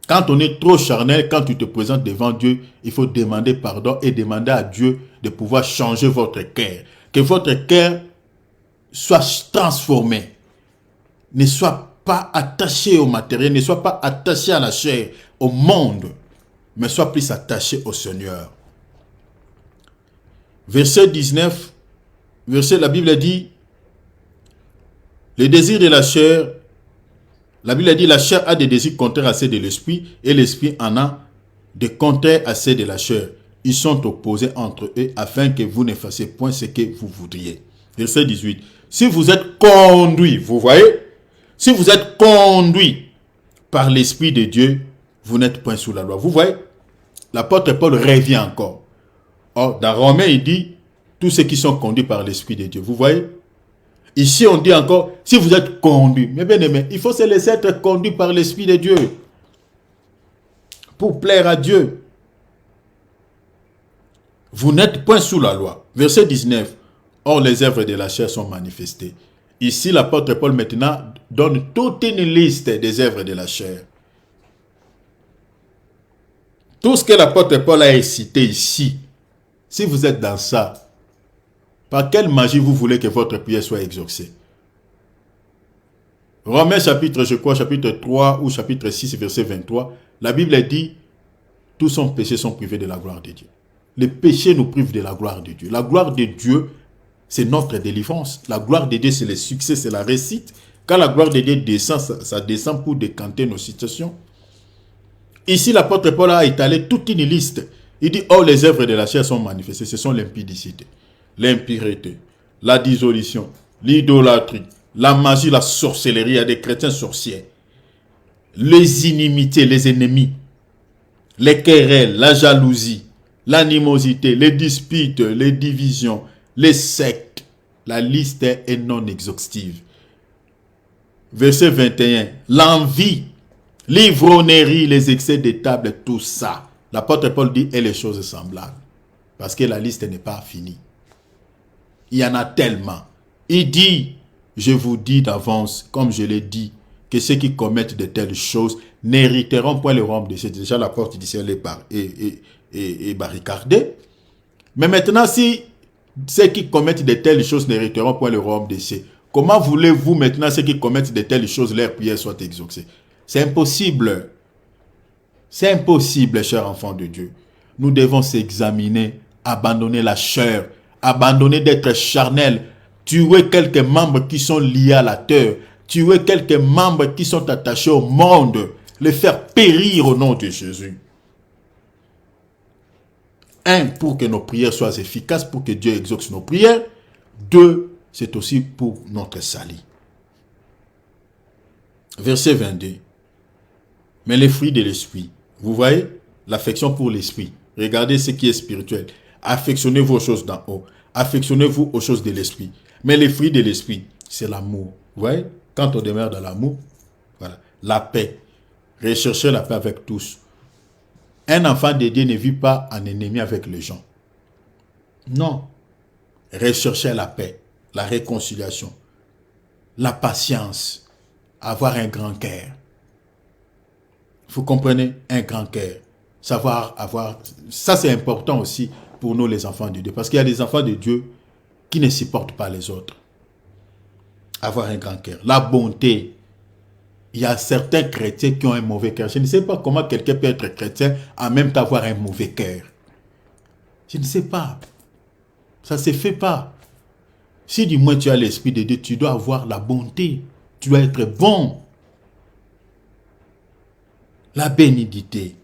Quand on est trop charnel, quand tu te présentes devant Dieu, il faut demander pardon et demander à Dieu de pouvoir changer votre cœur. Que votre cœur soit transformé. Ne soit pas attaché au matériel, ne soit pas attaché à la chair, au monde, mais soit plus attaché au Seigneur. Verset 19, la Bible dit, les désirs de la chair, la Bible dit, la chair a des désirs contraires à ceux de l'esprit, et l'esprit en a des contraires à ceux de la chair. Ils sont opposés entre eux, afin que vous ne fassiez point ce que vous voudriez. Verset 18, si vous êtes conduits, vous voyez, si vous êtes conduits par l'Esprit de Dieu, vous n'êtes point sous la loi. Vous voyez, l'apôtre Paul revient encore. Or, dans Romains, il dit, tous ceux qui sont conduits par l'Esprit de Dieu. Vous voyez? Ici, on dit encore, si vous êtes conduits. Mais bien aimé, il faut se laisser être conduit par l'Esprit de Dieu. Pour plaire à Dieu. Vous n'êtes point sous la loi. Verset 19. Or, les œuvres de la chair sont manifestées. Ici, l'apôtre Paul maintenant donne toute une liste des œuvres de la chair. Tout ce que l'apôtre Paul a cité ici, si vous êtes dans ça, par quelle magie vous voulez que votre prière soit exaucée? Romains chapitre, je crois, chapitre 3 ou chapitre 6, verset 23, la Bible dit, tous son péchés sont privés de la gloire de Dieu. Les péchés nous privent de la gloire de Dieu. La gloire de Dieu, c'est notre délivrance. La gloire de Dieu, c'est le succès, c'est la réussite. Quand la gloire de Dieu descend, ça descend pour décanter nos situations. Ici, l'apôtre Paul a étalé toute une liste. Il dit, oh, les œuvres de la chair sont manifestées. Ce sont l'impudicité, l'impureté, la dissolution, l'idolâtrie, la magie, la sorcellerie. Il y a des chrétiens sorciers. Les inimitiés, les ennemis, les querelles, la jalousie, l'animosité, les disputes, les divisions, les sectes. La liste est non exhaustive. Verset 21. L'envie, l'ivrognerie, les excès de table, tout ça. L'apôtre Paul dit, et les choses semblables. Parce que la liste n'est pas finie. Il y en a tellement. Il dit, je vous dis d'avance, comme je l'ai dit, que ceux qui commettent de telles choses n'hériteront point le royaume de Dieu. Déjà la porte du ciel est barricadée. Mais maintenant, si ceux qui commettent de telles choses n'hériteront point le royaume de Dieu, comment voulez-vous maintenant ceux qui commettent de telles choses, leurs prières soient exaucées? C'est impossible. C'est impossible, chers enfants de Dieu. Nous devons s'examiner, abandonner la chair, abandonner d'être charnel, tuer quelques membres qui sont liés à la terre, tuer quelques membres qui sont attachés au monde, les faire périr au nom de Jésus. Un, pour que nos prières soient efficaces, pour que Dieu exauce nos prières. Deux, c'est aussi pour notre salut. Verset 22. Mais les fruits de l'esprit, vous voyez, l'affection pour l'esprit. Regardez ce qui est spirituel. Affectionnez-vous aux choses d'en haut. Affectionnez-vous aux choses de l'esprit. Mais les fruits de l'esprit, c'est l'amour. Vous voyez, quand on demeure dans l'amour, voilà, la paix. Recherchez la paix avec tous. Un enfant de Dieu ne vit pas en ennemi avec les gens. Non. Recherchez la paix, la réconciliation, la patience, avoir un grand cœur. Vous comprenez? Un grand cœur. Savoir avoir... Ça, c'est important aussi pour nous, les enfants de Dieu. Parce qu'il y a des enfants de Dieu qui ne supportent pas les autres. Avoir un grand cœur. La bonté. Il y a certains chrétiens qui ont un mauvais cœur. Je ne sais pas comment quelqu'un peut être chrétien en même temps avoir un mauvais cœur. Je ne sais pas. Ça ne se fait pas. Si du moins tu as l'Esprit de Dieu, tu dois avoir la bonté. Tu dois être bon. La bénignité,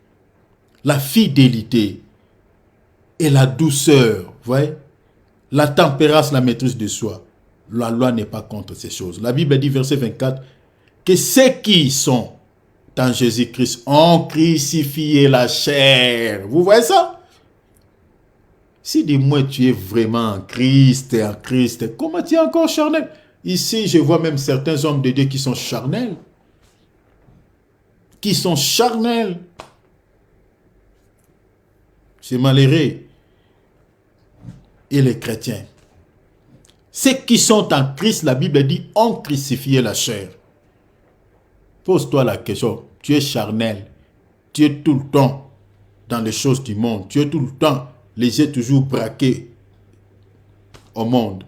la fidélité et la douceur. Vous voyez? La tempérance, la maîtrise de soi. La loi n'est pas contre ces choses. La Bible dit, verset 24, que ceux qui sont en Jésus-Christ ont crucifié la chair. Vous voyez ça? Si du moins tu es vraiment en Christ, comment tu es encore charnel? Ici, je vois même certains hommes de Dieu qui sont charnels. Qui sont charnels. C'est malheureux. Et les chrétiens. Ceux qui sont en Christ, la Bible dit, ont crucifié la chair. Pose-toi la question. Tu es charnel. Tu es tout le temps dans les choses du monde. Tu es tout le temps les yeux toujours braqués au monde.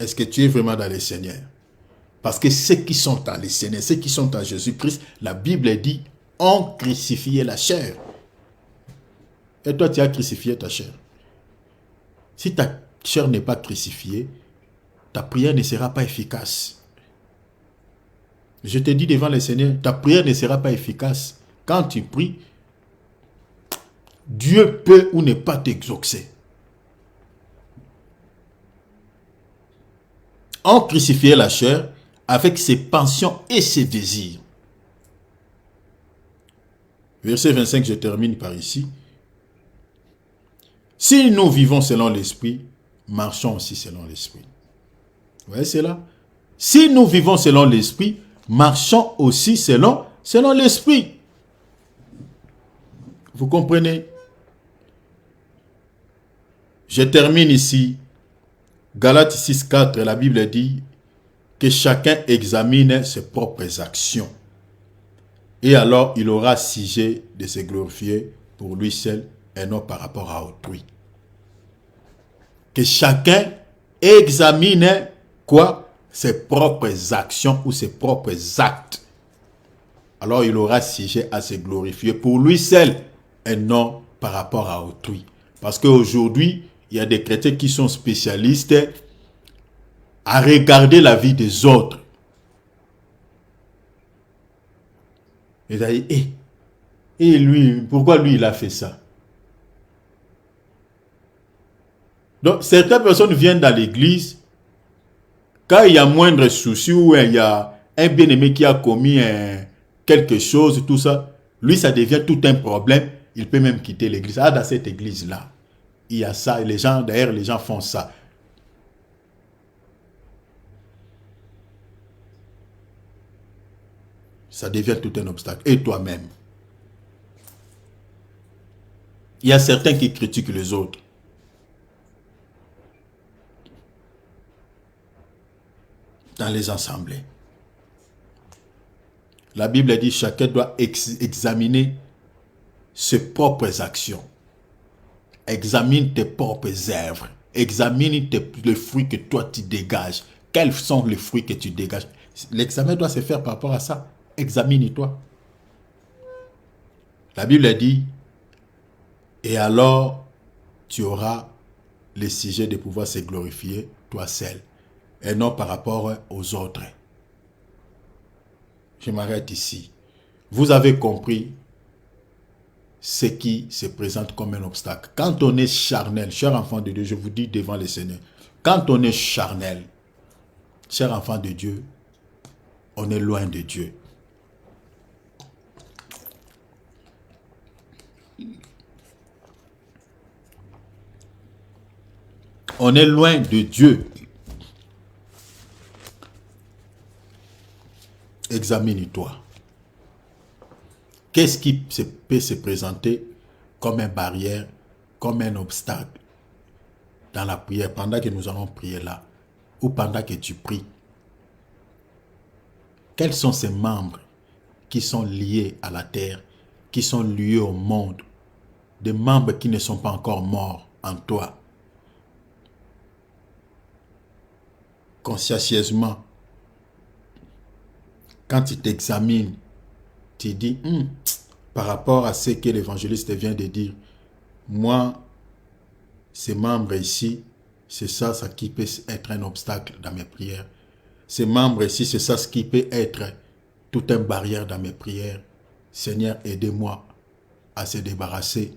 Est-ce que tu es vraiment dans le Seigneur? Parce que ceux qui sont dans le Seigneur, ceux qui sont en Jésus-Christ, la Bible dit, ont crucifié la chair. Et toi, tu as crucifié ta chair. Si ta chair n'est pas crucifiée, ta prière ne sera pas efficace. Je te dis devant le Seigneur, ta prière ne sera pas efficace. Quand tu pries, Dieu peut ou ne pas t'exaucer. On crucifiait la chair avec ses passions et ses désirs. Verset 25, je termine par ici. Si nous vivons selon l'esprit, marchons aussi selon l'esprit. Vous voyez cela? Si nous vivons selon l'esprit, marchons aussi selon l'esprit. Vous comprenez? Je termine ici. Galates 6, 4, la Bible dit que chacun examine ses propres actions. Et alors, il aura sujet de se glorifier pour lui seul et non par rapport à autrui. Que chacun examine quoi? Ses propres actions ou ses propres actes. Alors, il aura sujet à se glorifier pour lui seul et non par rapport à autrui. Parce qu'aujourd'hui, il y a des chrétiens qui sont spécialistes à regarder la vie des autres. Et lui, pourquoi lui il a fait ça? Donc, certaines personnes viennent dans l'église, quand il y a moindre souci ou il y a un bien-aimé qui a commis quelque chose, tout ça, lui, ça devient tout un problème. Il peut même quitter l'église. Ah, dans cette église-là, il y a ça. Et les gens, d'ailleurs, les gens font ça. Ça devient tout un obstacle. Et toi-même. Il y a certains qui critiquent les autres. Dans les assemblées. La Bible dit que chacun doit examiner ses propres actions. Examine tes propres œuvres. Examine les fruits que toi tu dégages. Quels sont les fruits que tu dégages? L'examen doit se faire par rapport à ça. Examine-toi. La Bible dit, et alors tu auras le sujet de pouvoir se glorifier toi seul, et non par rapport aux autres. Je m'arrête ici. Vous avez compris ce qui se présente comme un obstacle. Quand on est charnel, cher enfant de Dieu, je vous dis devant le Seigneur, quand on est charnel, cher enfant de Dieu, on est loin de Dieu. On est loin de Dieu. Examine-toi. Qu'est-ce qui peut se présenter comme une barrière, comme un obstacle dans la prière, pendant que nous allons prier là, ou pendant que tu pries? Quels sont ces membres qui sont liés à la terre, qui sont liés au monde, des membres qui ne sont pas encore morts en toi? Consciencieusement, quand tu t'examines, tu dis, par rapport à ce que l'évangéliste vient de dire, moi, ces membres ici, c'est ça qui peut être un obstacle dans mes prières. Ces membres ici, c'est ça ce qui peut être toute une barrière dans mes prières. Seigneur, aidez-moi à se débarrasser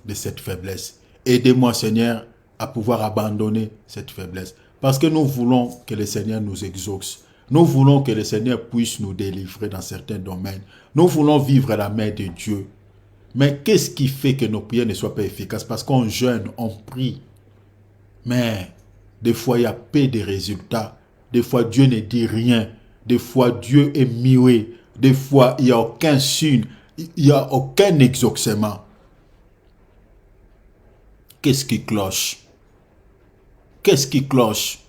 de cette faiblesse. Aidez-moi, Seigneur, à pouvoir abandonner cette faiblesse. Parce que nous voulons que le Seigneur nous exauce. Nous voulons que le Seigneur puisse nous délivrer dans certains domaines. Nous voulons vivre à la main de Dieu. Mais qu'est-ce qui fait que nos prières ne soient pas efficaces? Parce qu'on jeûne, on prie. Mais des fois, il y a peu de résultats. Des fois, Dieu ne dit rien. Des fois, Dieu est muet. Des fois, il n'y a aucun signe. Il n'y a aucun exaucement. Qu'est-ce qui cloche? Qu'est-ce qui cloche?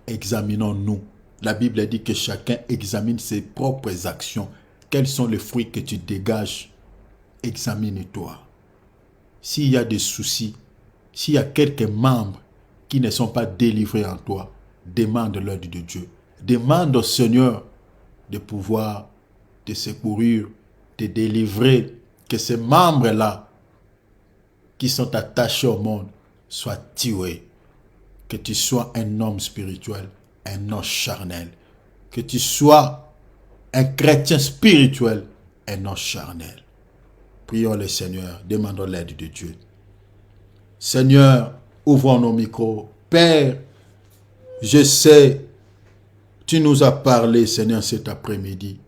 Examinons-nous. La Bible dit que chacun examine ses propres actions. Quels sont les fruits que tu dégages? Examine-toi. S'il y a des soucis, s'il y a quelques membres qui ne sont pas délivrés en toi, demande l'aide de Dieu. Demande au Seigneur de pouvoir te secourir, te délivrer, que ces membres-là qui sont attachés au monde soient tués. Que tu sois un homme spirituel, un homme charnel. Que tu sois un chrétien spirituel, un homme charnel. Prions le Seigneur, demandons l'aide de Dieu. Seigneur, ouvrons nos micros. Père, je sais, tu nous as parlé, Seigneur, cet après-midi.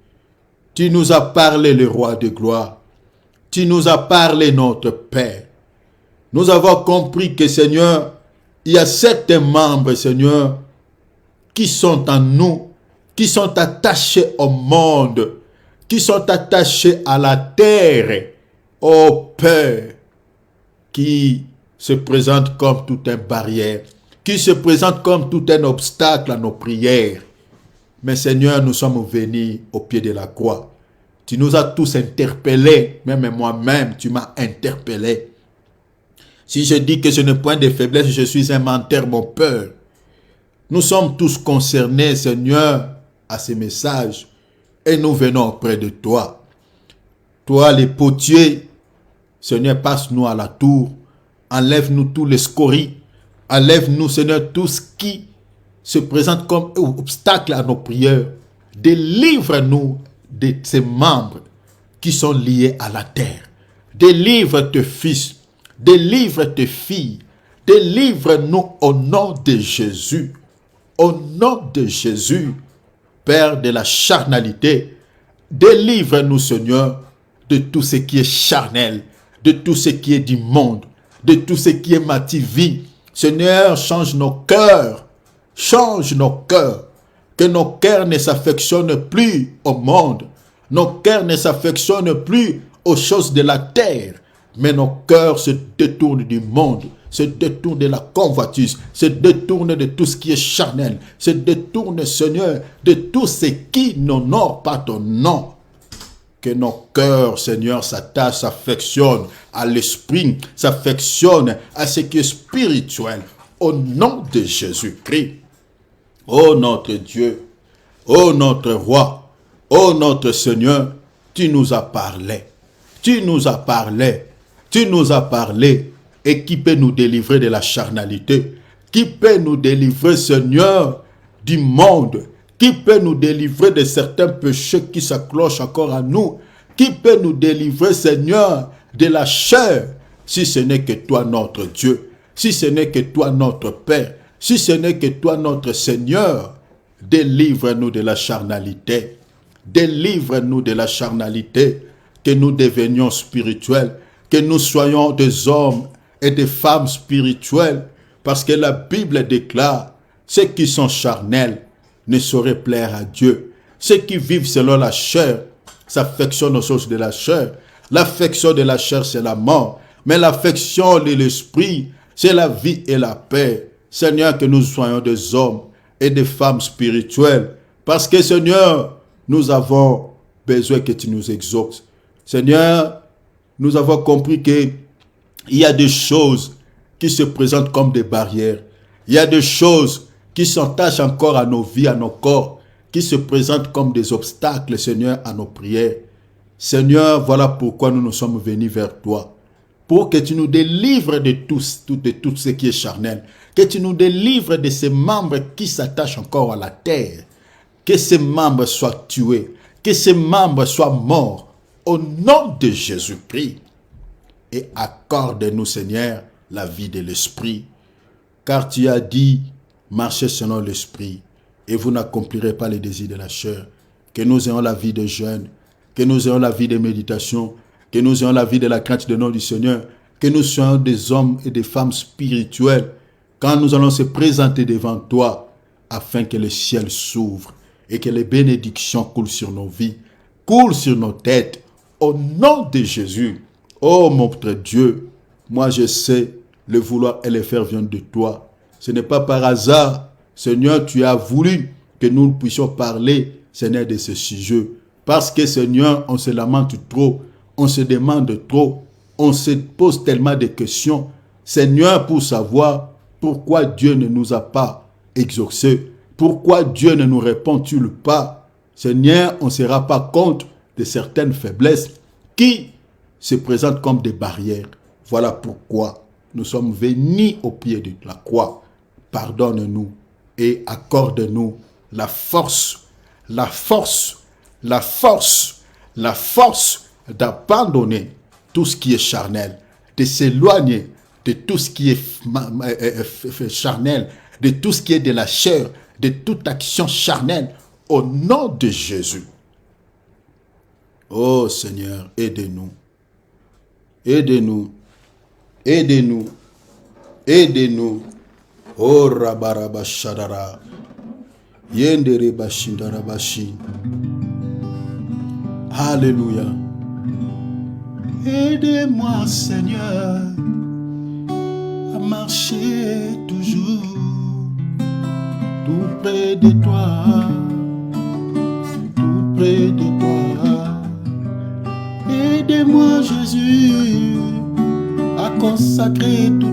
Tu nous as parlé, le roi de gloire. Tu nous as parlé, notre Père. Nous avons compris que, Seigneur, il y a certains membres, Seigneur, qui sont en nous, qui sont attachés au monde, qui sont attachés à la terre, ô Père, qui se présente comme toute une barrière, qui se présente comme tout un obstacle à nos prières. Mais Seigneur, nous sommes venus au pied de la croix. Tu nous as tous interpellés. Même moi-même, tu m'as interpellé. Si je dis que ce n'est point de faiblesse, je suis un menteur, mon père. Nous sommes tous concernés, Seigneur, à ces messages. Et nous venons auprès de toi. Toi, les potiers, Seigneur, passe-nous à la tour. Enlève-nous tous les scories. Enlève-nous, Seigneur, tout ce qui se présente comme obstacle à nos prières. Délivre-nous de ces membres qui sont liés à la terre. Délivre tes fils. Délivre tes filles. Délivre-nous au nom de Jésus. Au nom de Jésus, Père de la charnalité, délivre-nous, Seigneur, de tout ce qui est charnel, de tout ce qui est du monde, de tout ce qui est vie. Seigneur, change nos cœurs. Change nos cœurs. Que nos cœurs ne s'affectionnent plus au monde. Nos cœurs ne s'affectionnent plus aux choses de la terre. Mais nos cœurs se détournent du monde, se détournent de la convoitise, se détournent de tout ce qui est charnel, se détournent, Seigneur, de tout ce qui n'honore pas ton nom. Que nos cœurs, Seigneur, s'attachent, s'affectionnent à l'esprit, s'affectionnent à ce qui est spirituel. Au nom de Jésus-Christ. Ô notre Dieu, ô notre Roi, ô notre Seigneur, tu nous as parlé. Tu nous as parlé. Tu nous as parlé. Et qui peut nous délivrer de la charnalité? Qui peut nous délivrer, Seigneur, du monde? Qui peut nous délivrer de certains péchés qui s'accrochent encore à nous? Qui peut nous délivrer, Seigneur, de la chair? Si ce n'est que toi, notre Dieu. Si ce n'est que toi, notre Père. Si ce n'est que toi, notre Seigneur. Délivre-nous de la charnalité. Délivre-nous de la charnalité. Que nous devenions spirituels. Que nous soyons des hommes et des femmes spirituelles. Parce que la Bible déclare, ceux qui sont charnels ne sauraient plaire à Dieu. Ceux qui vivent selon la chair s'affectionnent aux choses de la chair. L'affection de la chair, c'est la mort. Mais l'affection de l'esprit, c'est la vie et la paix. Seigneur, que nous soyons des hommes et des femmes spirituelles. Parce que, Seigneur, nous avons besoin que tu nous exauces. Seigneur, nous avons compris qu'il y a des choses qui se présentent comme des barrières. Il y a des choses qui s'attachent encore à nos vies, à nos corps, qui se présentent comme des obstacles, Seigneur, à nos prières. Seigneur, voilà pourquoi nous nous sommes venus vers toi. Pour que tu nous délivres de tout ce qui est charnel. Que tu nous délivres de ces membres qui s'attachent encore à la terre. Que ces membres soient tués. Que ces membres soient morts. Au nom de Jésus-Christ. Et accorde-nous, Seigneur, la vie de l'esprit. Car tu as dit, marchez selon l'esprit. Et vous n'accomplirez pas les désirs de la chair. Que nous ayons la vie de jeûne. Que nous ayons la vie de méditation. Que nous ayons la vie de la crainte du nom du Seigneur. Que nous soyons des hommes et des femmes spirituels. Quand nous allons se présenter devant toi, afin que le ciel s'ouvre et que les bénédictions coulent sur nos vies, coulent sur nos têtes. Au nom de Jésus, oh mon Dieu, moi je sais, le vouloir et le faire viennent de toi. Ce n'est pas par hasard, Seigneur, tu as voulu que nous puissions parler, Seigneur, de ce sujet. Parce que, Seigneur, on se lamente trop, on se demande trop, on se pose tellement de questions. Seigneur, pour savoir pourquoi Dieu ne nous a pas exaucés, pourquoi Dieu ne nous répond-il pas. Seigneur, on ne se rend pas compte de certaines faiblesses qui se présentent comme des barrières. Voilà pourquoi nous sommes venus au pied de la croix. Pardonne-nous et accorde-nous la force d'abandonner tout ce qui est charnel, de s'éloigner de tout ce qui est charnel, de tout ce qui est de la chair, de toute action charnelle, au nom de Jésus. Oh Seigneur, aidez-nous. Aidez-nous. Aidez-nous. Aidez-nous. Oh Rabaraba Shadara. Yendere Bashindarabashi. Alléluia. Aidez-moi, Seigneur, à marcher toujours tout près de toi, tout près de toi. consacrer tout